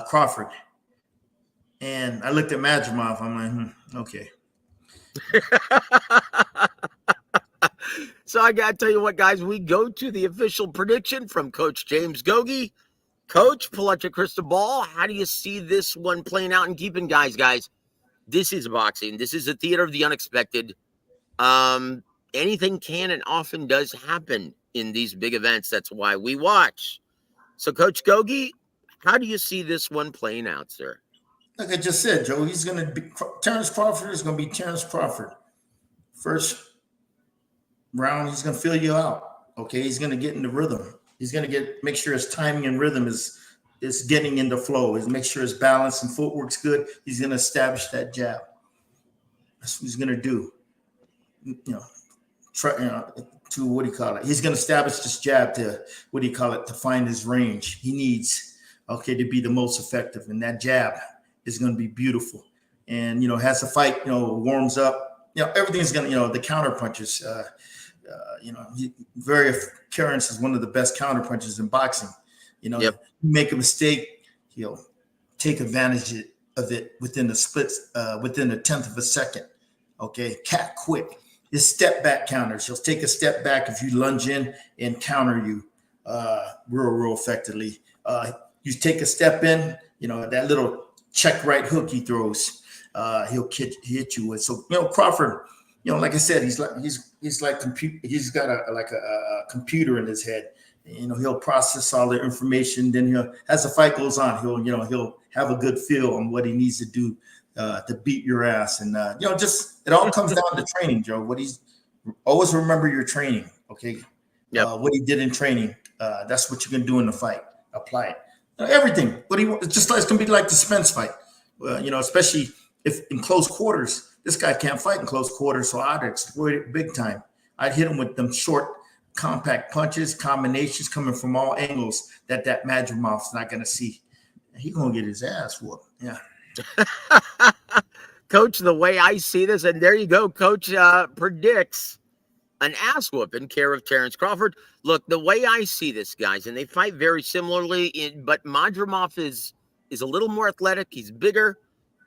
Crawford. And I looked at Madrimov. I'm like, okay. So I got to tell you what, guys, we go to the official prediction from Coach James Gogue. Coach, pull out your crystal ball. How do you see this one playing out? And keeping, guys, this is boxing. This is a theater of the unexpected. Anything can and often does happen in these big events. That's why we watch. So, Coach Gogue, how do you see this one playing out, sir? Like I just said, Joe, he's going to be Terrence Crawford is going to be Terrence Crawford. First round, he's going to fill you out. Okay, he's going to get in the rhythm. He's going to make sure his timing and rhythm is getting into flow. Is make sure his balance and footwork's good. He's going to establish that jab. That's what he's going to do. To what do you call it? He's going to establish this jab to to find his range. He needs to be the most effective, and that jab is going to be beautiful. And has the fight warms up. Everything's going to the counter punches. Terrence is one of the best counter punches in boxing. You make a mistake, he'll take advantage of it within the splits, within a tenth of a second. Okay, cat quick. His step back counters. He'll take a step back if you lunge in and counter you real effectively. You take a step in, that little check right hook he throws, he'll hit you with. So Crawford, like I said, he's got a computer in his head. He'll process all the information. Then as the fight goes on, he'll have a good feel on what he needs to do to beat your ass. And just it all comes down to training, Joe. Always remember your training, okay? What he did in training, that's what you can do in the fight. Apply it. Everything. It's gonna be like the Spence fight. Especially if in close quarters. This guy can't fight in close quarters, so I'd exploit it big time. I'd hit him with them short, compact punches, combinations coming from all angles that Madrimov's not going to see. He's going to get his ass whooped. Yeah. Coach, the way I see this, and there you go, Coach predicts an ass whoop in care of Terrence Crawford. Look, the way I see this, guys, and they fight very similarly, but Madrimov is a little more athletic. He's bigger.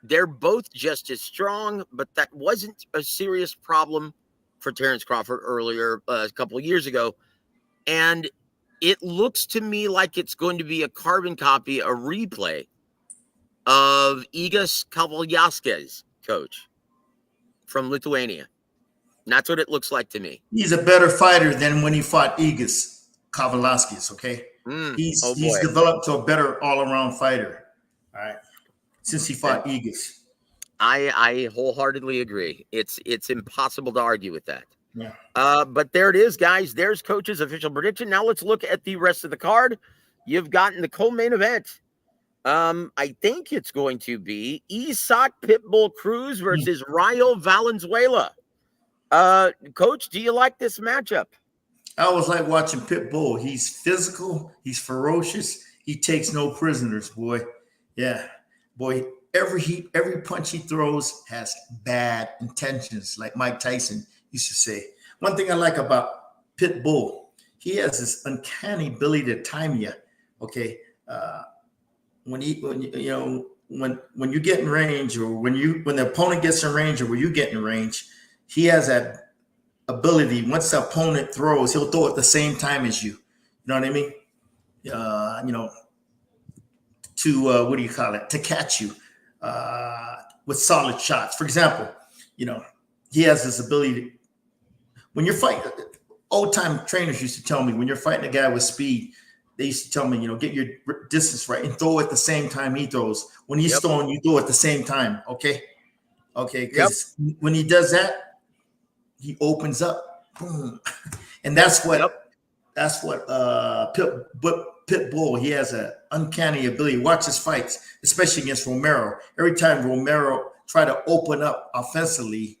They're both just as strong, but that wasn't a serious problem for Terrence Crawford earlier, a couple of years ago. And it looks to me like it's going to be a carbon copy, a replay of Igas Kavaliauskas, Coach, from Lithuania. And that's what it looks like to me. He's a better fighter than when he fought Igas Kavaliauskas, okay? He's developed to a better all-around fighter, all right, since he fought Igas. I wholeheartedly agree. It's impossible to argue with that. Yeah. But there it is, guys. There's Coach's official prediction. Now let's look at the rest of the card. You've gotten the co-main event. I think it's going to be Isak Pitbull Cruz versus Rayo Valenzuela. Coach, do you like this matchup? I always like watching Pitbull. He's physical. He's ferocious. He takes no prisoners, boy. Yeah, boy. Every punch he throws has bad intentions, like Mike Tyson used to say. One thing I like about Pitbull, he has this uncanny ability to time you. Okay, when you get in range, or when the opponent gets in range, or when you get in range, he has that ability. Once the opponent throws, he'll throw at the same time as you. You know what I mean? To what do you call it? To catch you with solid shots. For example, he has this ability to, when you're fighting. Old time trainers used to tell me, when you're fighting a guy with speed, they used to tell me, get your distance right and throw at the same time he throws. When he's throwing, you throw at the same time. Okay. Because when he does that, he opens up, boom, and that's what Pitbull. He has an uncanny ability. Watch his fights, especially against Romero. Every time Romero tried to open up offensively,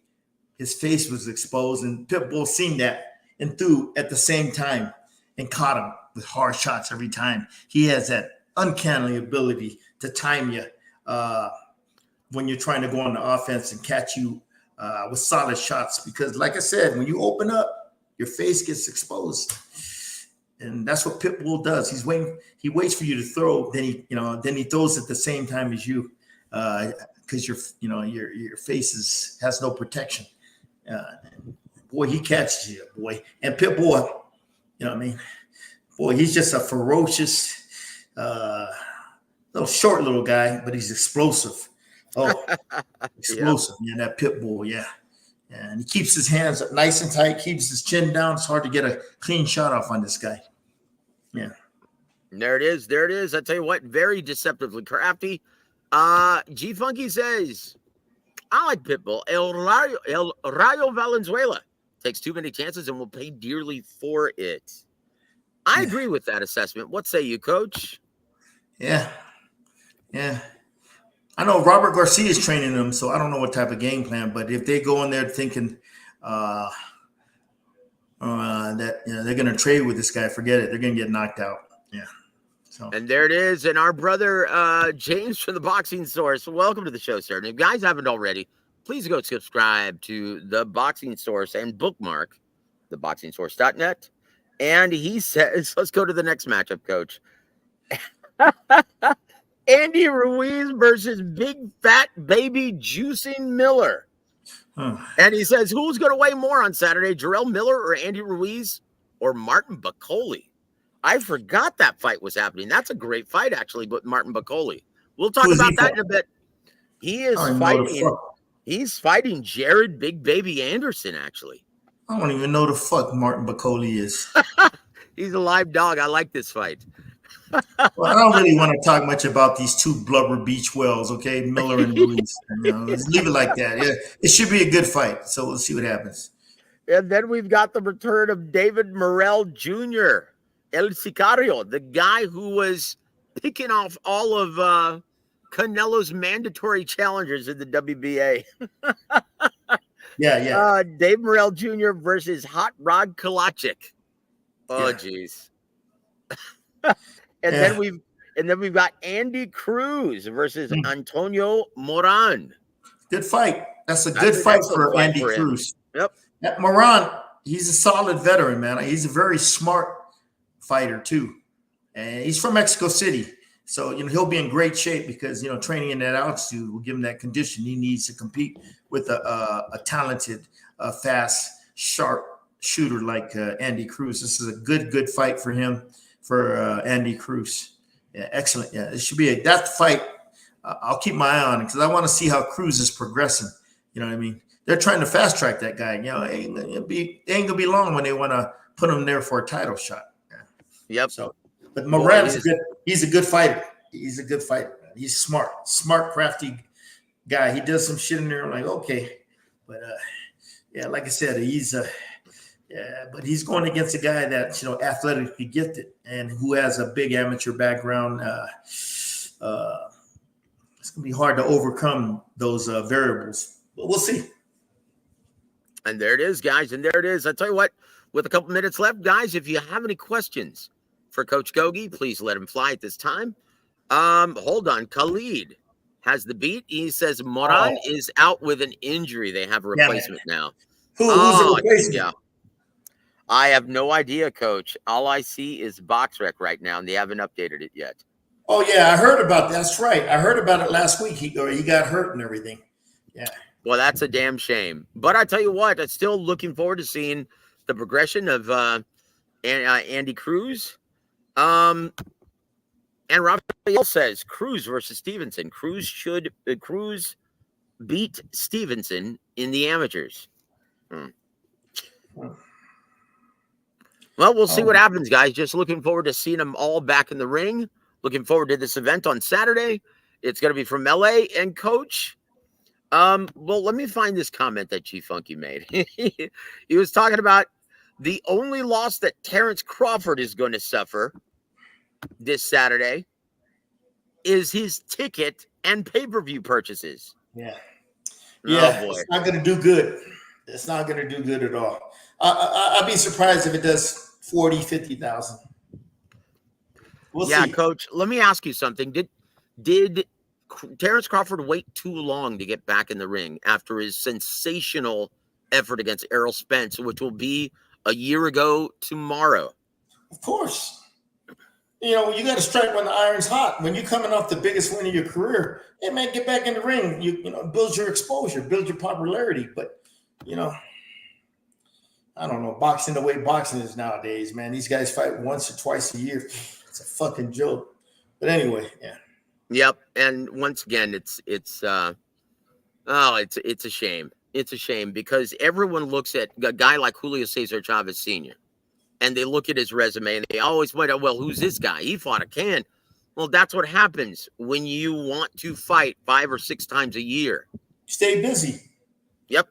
his face was exposed, and Pitbull seen that and threw at the same time and caught him with hard shots every time. He has that uncanny ability to time you when you're trying to go on the offense and catch you with solid shots. Because, like I said, when you open up, your face gets exposed, and that's what Pitbull does. He waits for you to throw, then he throws at the same time as you, because your face has no protection. Boy, he catches you, boy. And Pitbull, boy, he's just a ferocious, little short little guy, but he's explosive. Oh, explosive, man, that Pitbull, yeah. And he keeps his hands up nice and tight, keeps his chin down. It's hard to get a clean shot off on this guy. Yeah. There it is. I tell you what, very deceptively crafty. G Funky says, I like Pitbull. El Rayo Valenzuela takes too many chances and will pay dearly for it. I agree with that assessment. What say you, Coach? Yeah. I know Robert Garcia is training them, so I don't know what type of game plan. But if they go in there thinking that they're going to trade with this guy, forget it. They're going to get knocked out. Yeah. So. And there it is. And our brother James from the Boxing Source. Welcome to the show, sir. And if you guys haven't already, please go subscribe to the Boxing Source and bookmark theboxingsource.net. And he says, let's go to the next matchup, Coach. Andy Ruiz versus Big Fat Baby Juicing Miller. And he says, who's going to weigh more on Saturday, Jarrell Miller or Andy Ruiz or Martin Bakole? I forgot that fight was happening. That's a great fight, actually, but Martin Bakole. We'll talk about that in a bit. He's fighting Jared Big Baby Anderson, actually. I don't even know the fuck Martin Bakole is. He's a live dog. I like this fight. Well, I don't really want to talk much about these two blubber beach whales, okay? Miller and Ruiz. Let's leave it like that. Yeah, it should be a good fight, so we'll see what happens. And then we've got the return of David Morrell Jr., El Sicario, the guy who was picking off all of Canelo's mandatory challengers in the WBA. Yeah. Dave Morrell Jr. versus Hot Rod Kalachik. Oh, jeez. Then we've got Andy Cruz versus Antonio Moran. Good fight. That's a good fight for Andy Cruz. Yep. That Moran, he's a solid veteran, man. He's a very smart fighter too, and he's from Mexico City, so he'll be in great shape because training in that altitude will give him that condition he needs to compete with a talented, fast, sharp shooter like Andy Cruz. This is a good fight for him. For Andy Cruz. Yeah, excellent. Yeah, it should be that fight. I'll keep my eye on it because I want to see how Cruz is progressing. You know what I mean? They're trying to fast track that guy. It ain't gonna be long when they want to put him there for a title shot. Yeah. Yep. So, but Moran is good. He's a good fighter. He's a good fighter. He's smart, crafty, guy. He does some shit in there. I'm like, okay, but yeah, like I said, yeah, but he's going against a guy that's athletically gifted and who has a big amateur background. It's gonna be hard to overcome those variables, but we'll see. And there it is, guys. And there it is. I tell you what, with a couple minutes left, guys, if you have any questions for Coach Gogue, please let him fly at this time. Hold on. Khalid has the beat. He says Moran is out with an injury. They have a replacement now. Who's the replacement? Yeah. I have no idea, Coach. All I see is BoxRec right now, and they haven't updated it yet. Oh, yeah, I heard about that. That's right. I heard about it last week. He got hurt and everything. Yeah. Well, that's a damn shame. But I tell you what, I'm still looking forward to seeing the progression of Andy Cruz. And Rafael says Cruz versus Stevenson. Cruz beat Stevenson in the amateurs. Well, we'll see what happens, guys. Just looking forward to seeing them all back in the ring. Looking forward to this event on Saturday. It's going to be from LA. And Coach, well, let me find this comment that Chief Funky made. He was talking about the only loss that Terrence Crawford is going to suffer this Saturday is his ticket and pay-per-view purchases. Yeah. Yeah, oh, boy. It's not going to do good. It's not going to do good at all. I'd be surprised if it does 40, 50,000. We'll see. Coach, let me ask you something. Did Terrence Crawford wait too long to get back in the ring after his sensational effort against Errol Spence, which will be a year ago tomorrow? Of course. You got to strike when the iron's hot. When you're coming off the biggest win of your career, hey, man, get back in the ring. Build your exposure, build your popularity. But, I don't know, boxing the way boxing is nowadays, man. These guys fight once or twice a year. It's a fucking joke. But anyway, yeah. Yep. And once again, it's a shame. It's a shame because everyone looks at a guy like Julio Cesar Chavez Sr. and they look at his resume and they always point out, well, who's this guy? He fought a can. Well, that's what happens when you want to fight 5 or 6 times a year. Stay busy. Yep.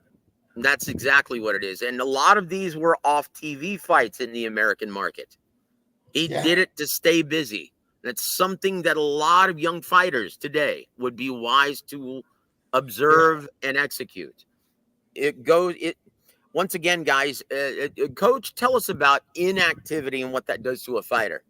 That's exactly what it is. And a lot of these were off TV fights in the American market. He did it to stay busy. That's something that a lot of young fighters today would be wise to observe and execute. Once again, guys, Coach, tell us about inactivity and what that does to a fighter.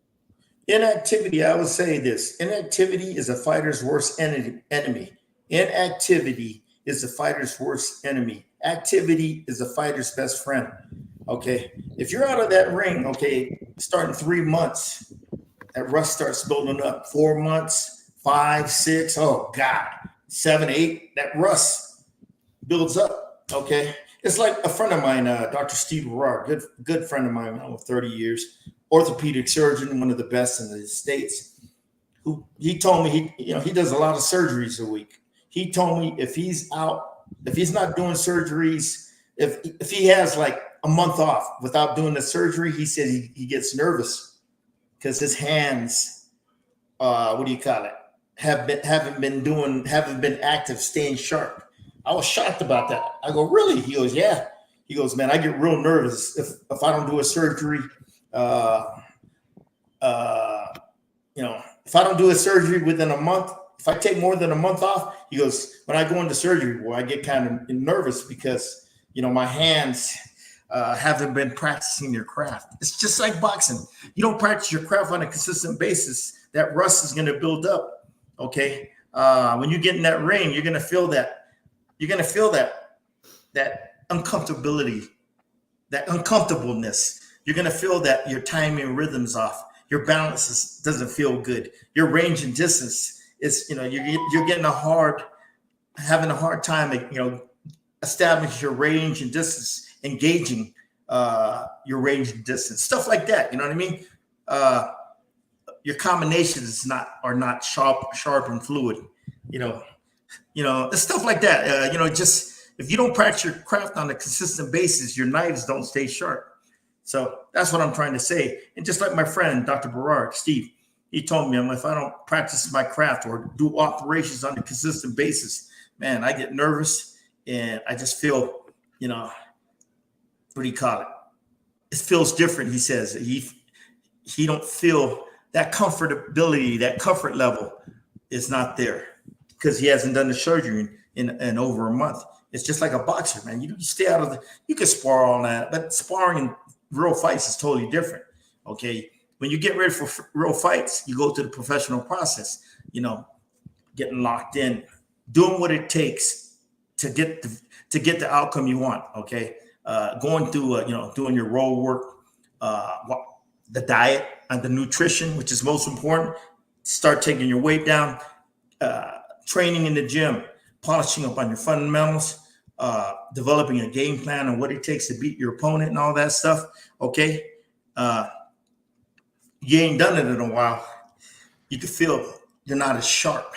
Inactivity, I would say this. Inactivity is a fighter's worst enemy. Inactivity is the fighter's worst enemy. Activity is the fighter's best friend. Okay. If you're out of that ring, okay, starting 3 months, that rust starts building up. 4 months, 5, 6, oh God, 7, 8, that rust builds up. Okay. It's like a friend of mine, Dr. Steve Berard, good friend of mine, over 30 years, orthopedic surgeon, one of the best in the States, who he told me he does a lot of surgeries a week. He told me if he's not doing surgeries, if he has like a month off without doing the surgery, he said he gets nervous because his hands, haven't been active, staying sharp. I was shocked about that. I go, really? He goes, yeah. He goes, man, I get real nervous if I don't do a surgery. If I don't do a surgery within a month, if I take more than a month off, he goes, when I go into surgery, well, I get kind of nervous because, my hands haven't been practicing their craft. It's just like boxing. You don't practice your craft on a consistent basis, that rust is going to build up. Okay. When you get in that ring, you're going to feel that. You're going to feel that uncomfortability, that uncomfortableness. You're going to feel that your timing rhythm's off. Your balance doesn't feel good. Your range and distance is, you're having a hard time, establish your range and distance, engaging your range and distance, stuff like that. You know what I mean? Your combinations are not sharp and fluid. Stuff like that. Just if you don't practice your craft on a consistent basis, your knives don't stay sharp. So that's what I'm trying to say. And just like my friend, Dr. Berard, Steve, he told me, if I don't practice my craft or do operations on a consistent basis, man, I get nervous and I just feel, what do you call it? It feels different. He says he don't feel that comfortability, that comfort level is not there because he hasn't done the surgery in over a month. It's just like a boxer, man. You stay out of you can spar all that, but sparring in real fights is totally different. Okay. When you get ready for real fights, you go through the professional process, getting locked in, doing what it takes to get the outcome you want. Okay. Going through, doing your roll work, the diet and the nutrition, which is most important. Start taking your weight down, training in the gym, polishing up on your fundamentals, developing a game plan on what it takes to beat your opponent and all that stuff. Okay. You ain't done it in a while. You can feel you're not as sharp.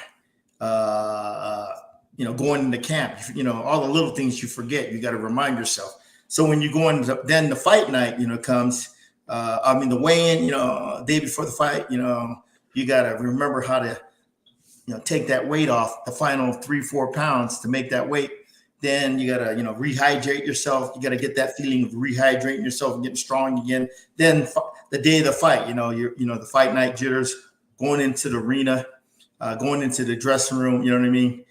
Going into camp, all the little things you forget, you got to remind yourself. So when you go into then the fight night, comes, the weigh-in, day before the fight, you got to remember how to, take that weight off the final 3-4 pounds to make that weight. Then you got to, rehydrate yourself. You got to get that feeling of rehydrating yourself and getting strong again. Then the day of the fight, the fight night jitters, going into the arena, going into the dressing room, you know what I mean?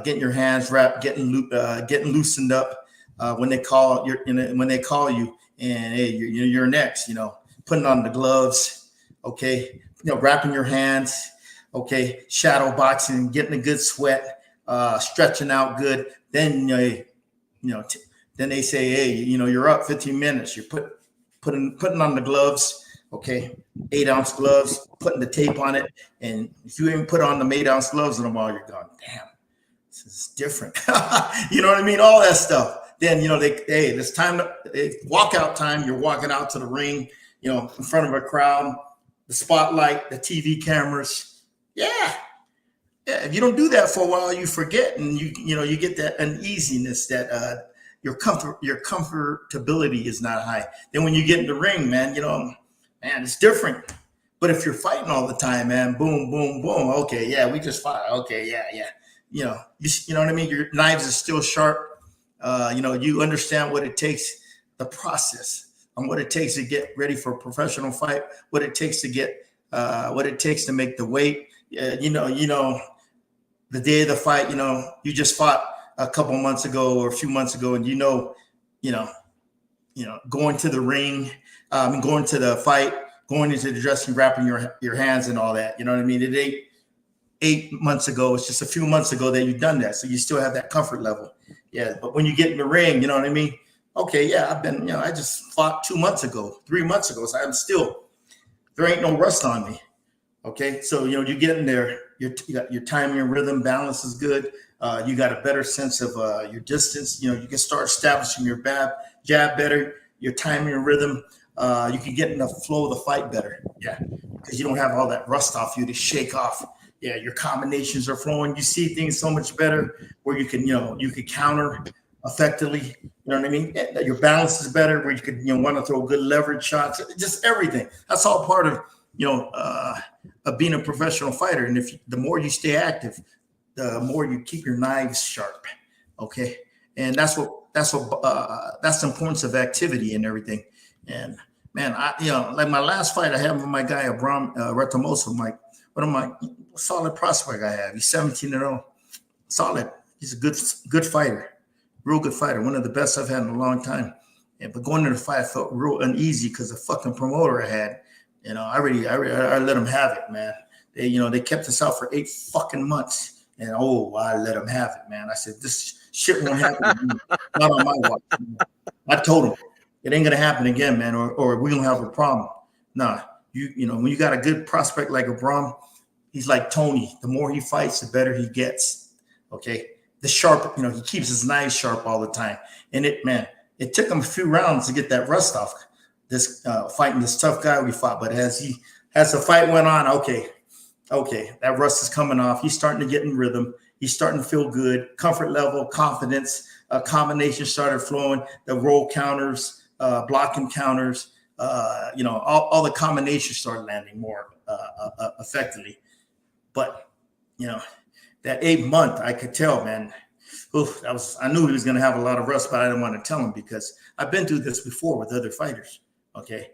Getting your hands wrapped, getting loosened up when they call you, and hey, you're next, putting on the gloves, okay, wrapping your hands, okay, shadow boxing, getting a good sweat, stretching out good. Then then they say, hey, you're up 15 minutes. You're putting on the gloves, okay, 8-ounce gloves, putting the tape on it, and if you even put on the 8-ounce gloves in a while, you're going, damn, this is different. You know what I mean? All that stuff. Then it's time to walkout time. You're walking out to the ring, in front of a crowd, the spotlight, the TV cameras. Yeah. If you don't do that for a while, you forget, and you get that uneasiness that your comfortability is not high. Then when you get in the ring, man, it's different. But if you're fighting all the time, man, boom, boom, boom. Okay, yeah, we just fought. Okay, yeah. You know what I mean? Your knives are still sharp. You understand what it takes, the process, and what it takes to get ready for a professional fight, what it takes to make the weight. The day of the fight, you just fought a couple months ago or a few months ago, and going to the ring, going to the fight, going into the dressing, wrapping your hands and all that. You know what I mean? It ain't 8 months ago. It's just a few months ago that you've done that. So you still have that comfort level. Yeah. But when you get in the ring, you know what I mean? Okay. Yeah. I just fought 2 months ago, 3 months ago. So there ain't no rust on me. Okay. So, you get in there, your timing and rhythm balance is good. You got a better sense of your distance. You can start establishing your jab better, your timing and rhythm. You can get in the flow of the fight better. Yeah. Because you don't have all that rust off you to shake off. Yeah. Your combinations are flowing. You see things so much better where you can counter effectively. You know what I mean? Your balance is better where you could, want to throw good leverage shots, just everything. That's all part of, of being a professional fighter. And the more you stay active, the more you keep your knives sharp. Okay. And that's the importance of activity and everything. And man, like my last fight I had with my guy, Abram Retamoso, one of my solid prospect I have. He's 17-0. Solid. He's a good fighter. Real good fighter. One of the best I've had in a long time. But going into the fight, I felt real uneasy because the fucking promoter I had, I let him have it, man. They kept us out for 8 fucking months. And I let them have it, man. I said, this shit won't happen. Not on my watch. I told him it ain't gonna happen again, man, or we're gonna have a problem. Nah, when you got a good prospect like Abram, he's like Tony. The more he fights, the better he gets. Okay. The sharp, he keeps his knives sharp all the time. And it took him a few rounds to get that rust off. This fighting this tough guy we fought, but as the fight went on, okay, that rust is coming off. He's starting to get in rhythm. He's starting to feel good. Comfort level, confidence, combination started flowing. The roll counters, blocking counters, all the combinations started landing more effectively. But that 8 month, I could tell, man, Oof, I knew he was going to have a lot of rust, but I didn't want to tell him because I've been through this before with other fighters. Okay.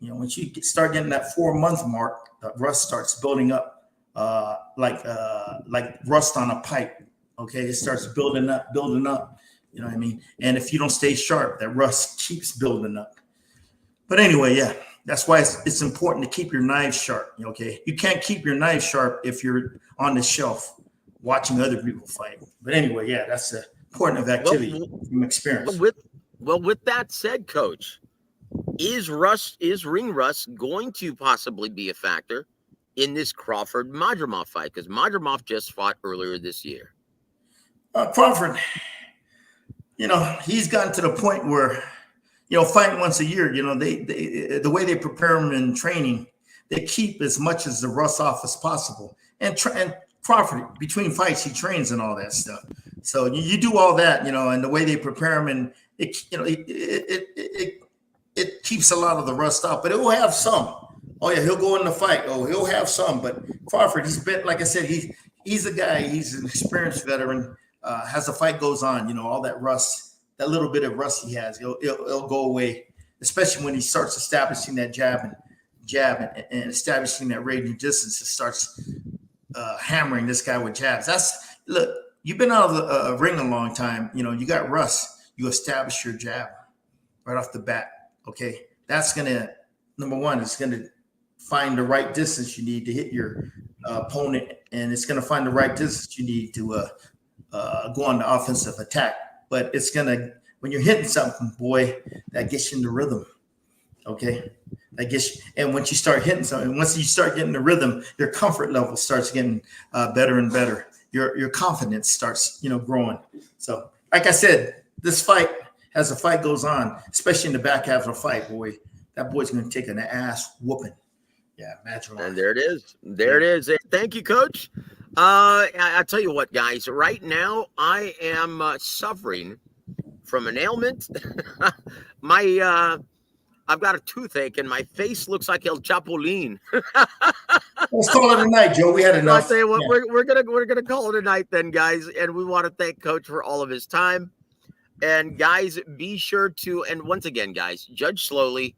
Once you start getting that 4-month mark, the rust starts building up, like rust on a pipe. Okay. It starts building up. You know what I mean? And if you don't stay sharp, that rust keeps building up. But anyway, yeah, that's why it's important to keep your knives sharp. Okay. You can't keep your knives sharp if you're on the shelf watching other people fight. But anyway, yeah, that's the important of activity from experience. With that said, Coach, is ring rust going to possibly be a factor in this Crawford Madrimov fight? Because Madrimov just fought earlier this year. Crawford, he's gotten to the point where, fighting once a year, they the way they prepare him in training, they keep as much as the rust off as possible. And Crawford, between fights, he trains and all that stuff. So you do all that, and the way they prepare him, and it keeps a lot of the rust off, but it will have some. Oh yeah, he'll go in the fight. Oh, he'll have some. But Crawford, he's been, like I said, he's a guy. He's an experienced veteran. As the fight goes on, all that rust, that little bit of rust he has, it'll go away. Especially when he starts establishing that jab and establishing that ranging distance. It starts hammering this guy with jabs. Look, you've been out of the ring a long time. You got rust. You establish your jab right off the bat. Okay, that's gonna, number one, it's gonna find the right distance you need to hit your opponent, and it's gonna find the right distance you need to go on the offensive attack. But it's gonna, when you're hitting something, boy, that gets you in the rhythm. Okay, and once you start hitting something, once you start getting the rhythm, your comfort level starts getting better and better. Your confidence starts, growing. So, like I said, this fight, as the fight goes on, especially in the back half of the fight, boy, that boy's going to take an ass whooping. Yeah, Madrimov. And there it is. There it is. Thank you, Coach. I tell you what, guys. Right now, I am suffering from an ailment. I've got a toothache, and my face looks like El Chapulín. Let's call it a night, Joe. We had enough. I'll tell you what, we're gonna call it a night then, guys. And we want to thank Coach for all of his time. And guys, be sure to, and once again, guys, judge slowly.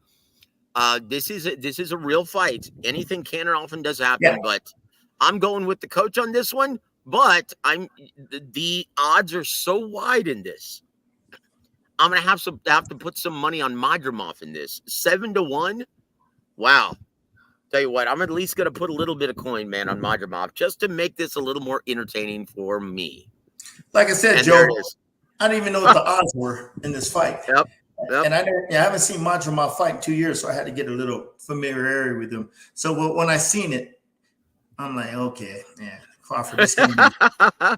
This is a real fight. Anything can and often does happen, but I'm going with the coach on this one. But the odds are so wide in this. I'm gonna have to put some money on Madrimov in this. 7-1. Wow. Tell you what, I'm at least gonna put a little bit of coin, man, on Madrimov just to make this a little more entertaining for me. Like I said, Joe, I didn't even know what the odds were in this fight. Yep. And I haven't seen Madrimov fight in 2 years, so I had to get a little familiarity with him. So when I seen it, I'm like, okay, yeah, Crawford. This gonna be,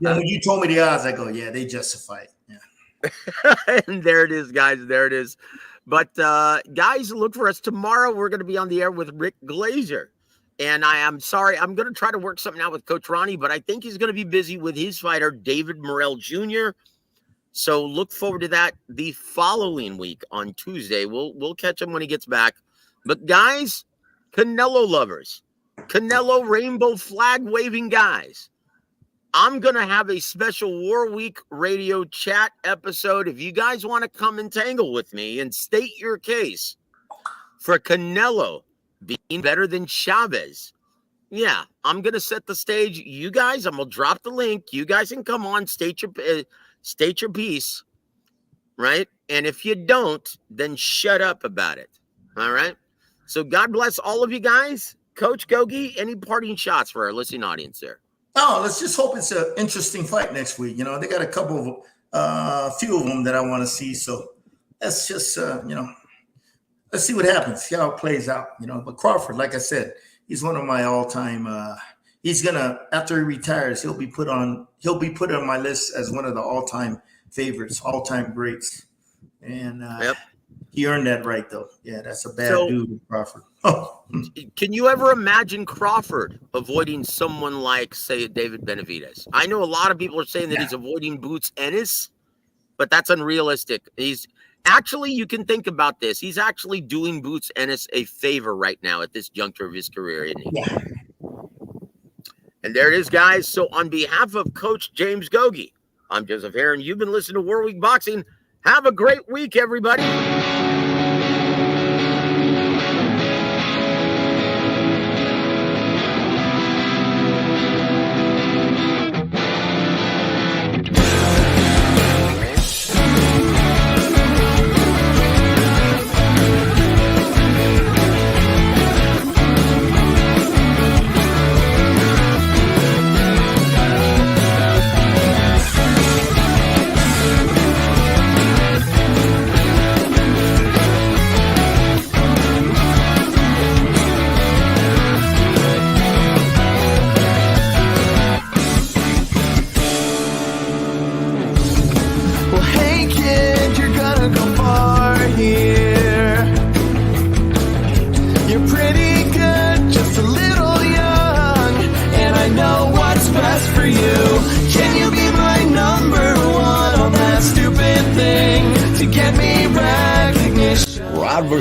when you told me the odds, I go, yeah, they justify it. Yeah. And there it is, guys. There it is. But guys, look for us tomorrow. We're going to be on the air with Rick Glazer. And I'm sorry, I'm going to try to work something out with Coach Ronnie, but I think he's going to be busy with his fighter, David Morrell Jr. So look forward to that the following week on Tuesday. We'll catch him when he gets back. But guys, Canelo lovers, Canelo rainbow flag waving guys, I'm going to have a special War Week radio chat episode. If you guys want to come and tangle with me and state your case for Canelo being better than Chavez, yeah, I'm going to set the stage. You guys, I'm going to drop the link. You guys can come on, state your piece, right? And if you don't, then shut up about it, all right? So God bless all of you guys. Coach Gogue, any parting shots for our listening audience there? No, let's just hope it's an interesting fight next week. They got a couple of, few of them that I want to see. So let's just, let's see what happens, see how it plays out, But Crawford, like I said, he's one of my all-time, he's going to, after he retires, he'll be put on my list as one of the all-time favorites, all-time greats. And he earned that right, though. Yeah, that's a bad dude, Crawford. Can you ever imagine Crawford avoiding someone like, say, David Benavidez? I know a lot of people are saying that he's avoiding Boots Ennis, but that's unrealistic. He's actually, you can think about this. He's actually doing Boots Ennis a favor right now at this juncture of his career, isn't he? Yeah. And there it is, guys. So on behalf of Coach James Gogue, I'm Joseph Heron. You've been listening to Warwick Boxing. Have a great week, everybody.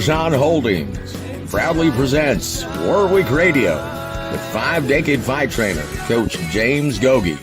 Holdings proudly presents Warwick Radio with 5-decade fight trainer, Coach James Gogue.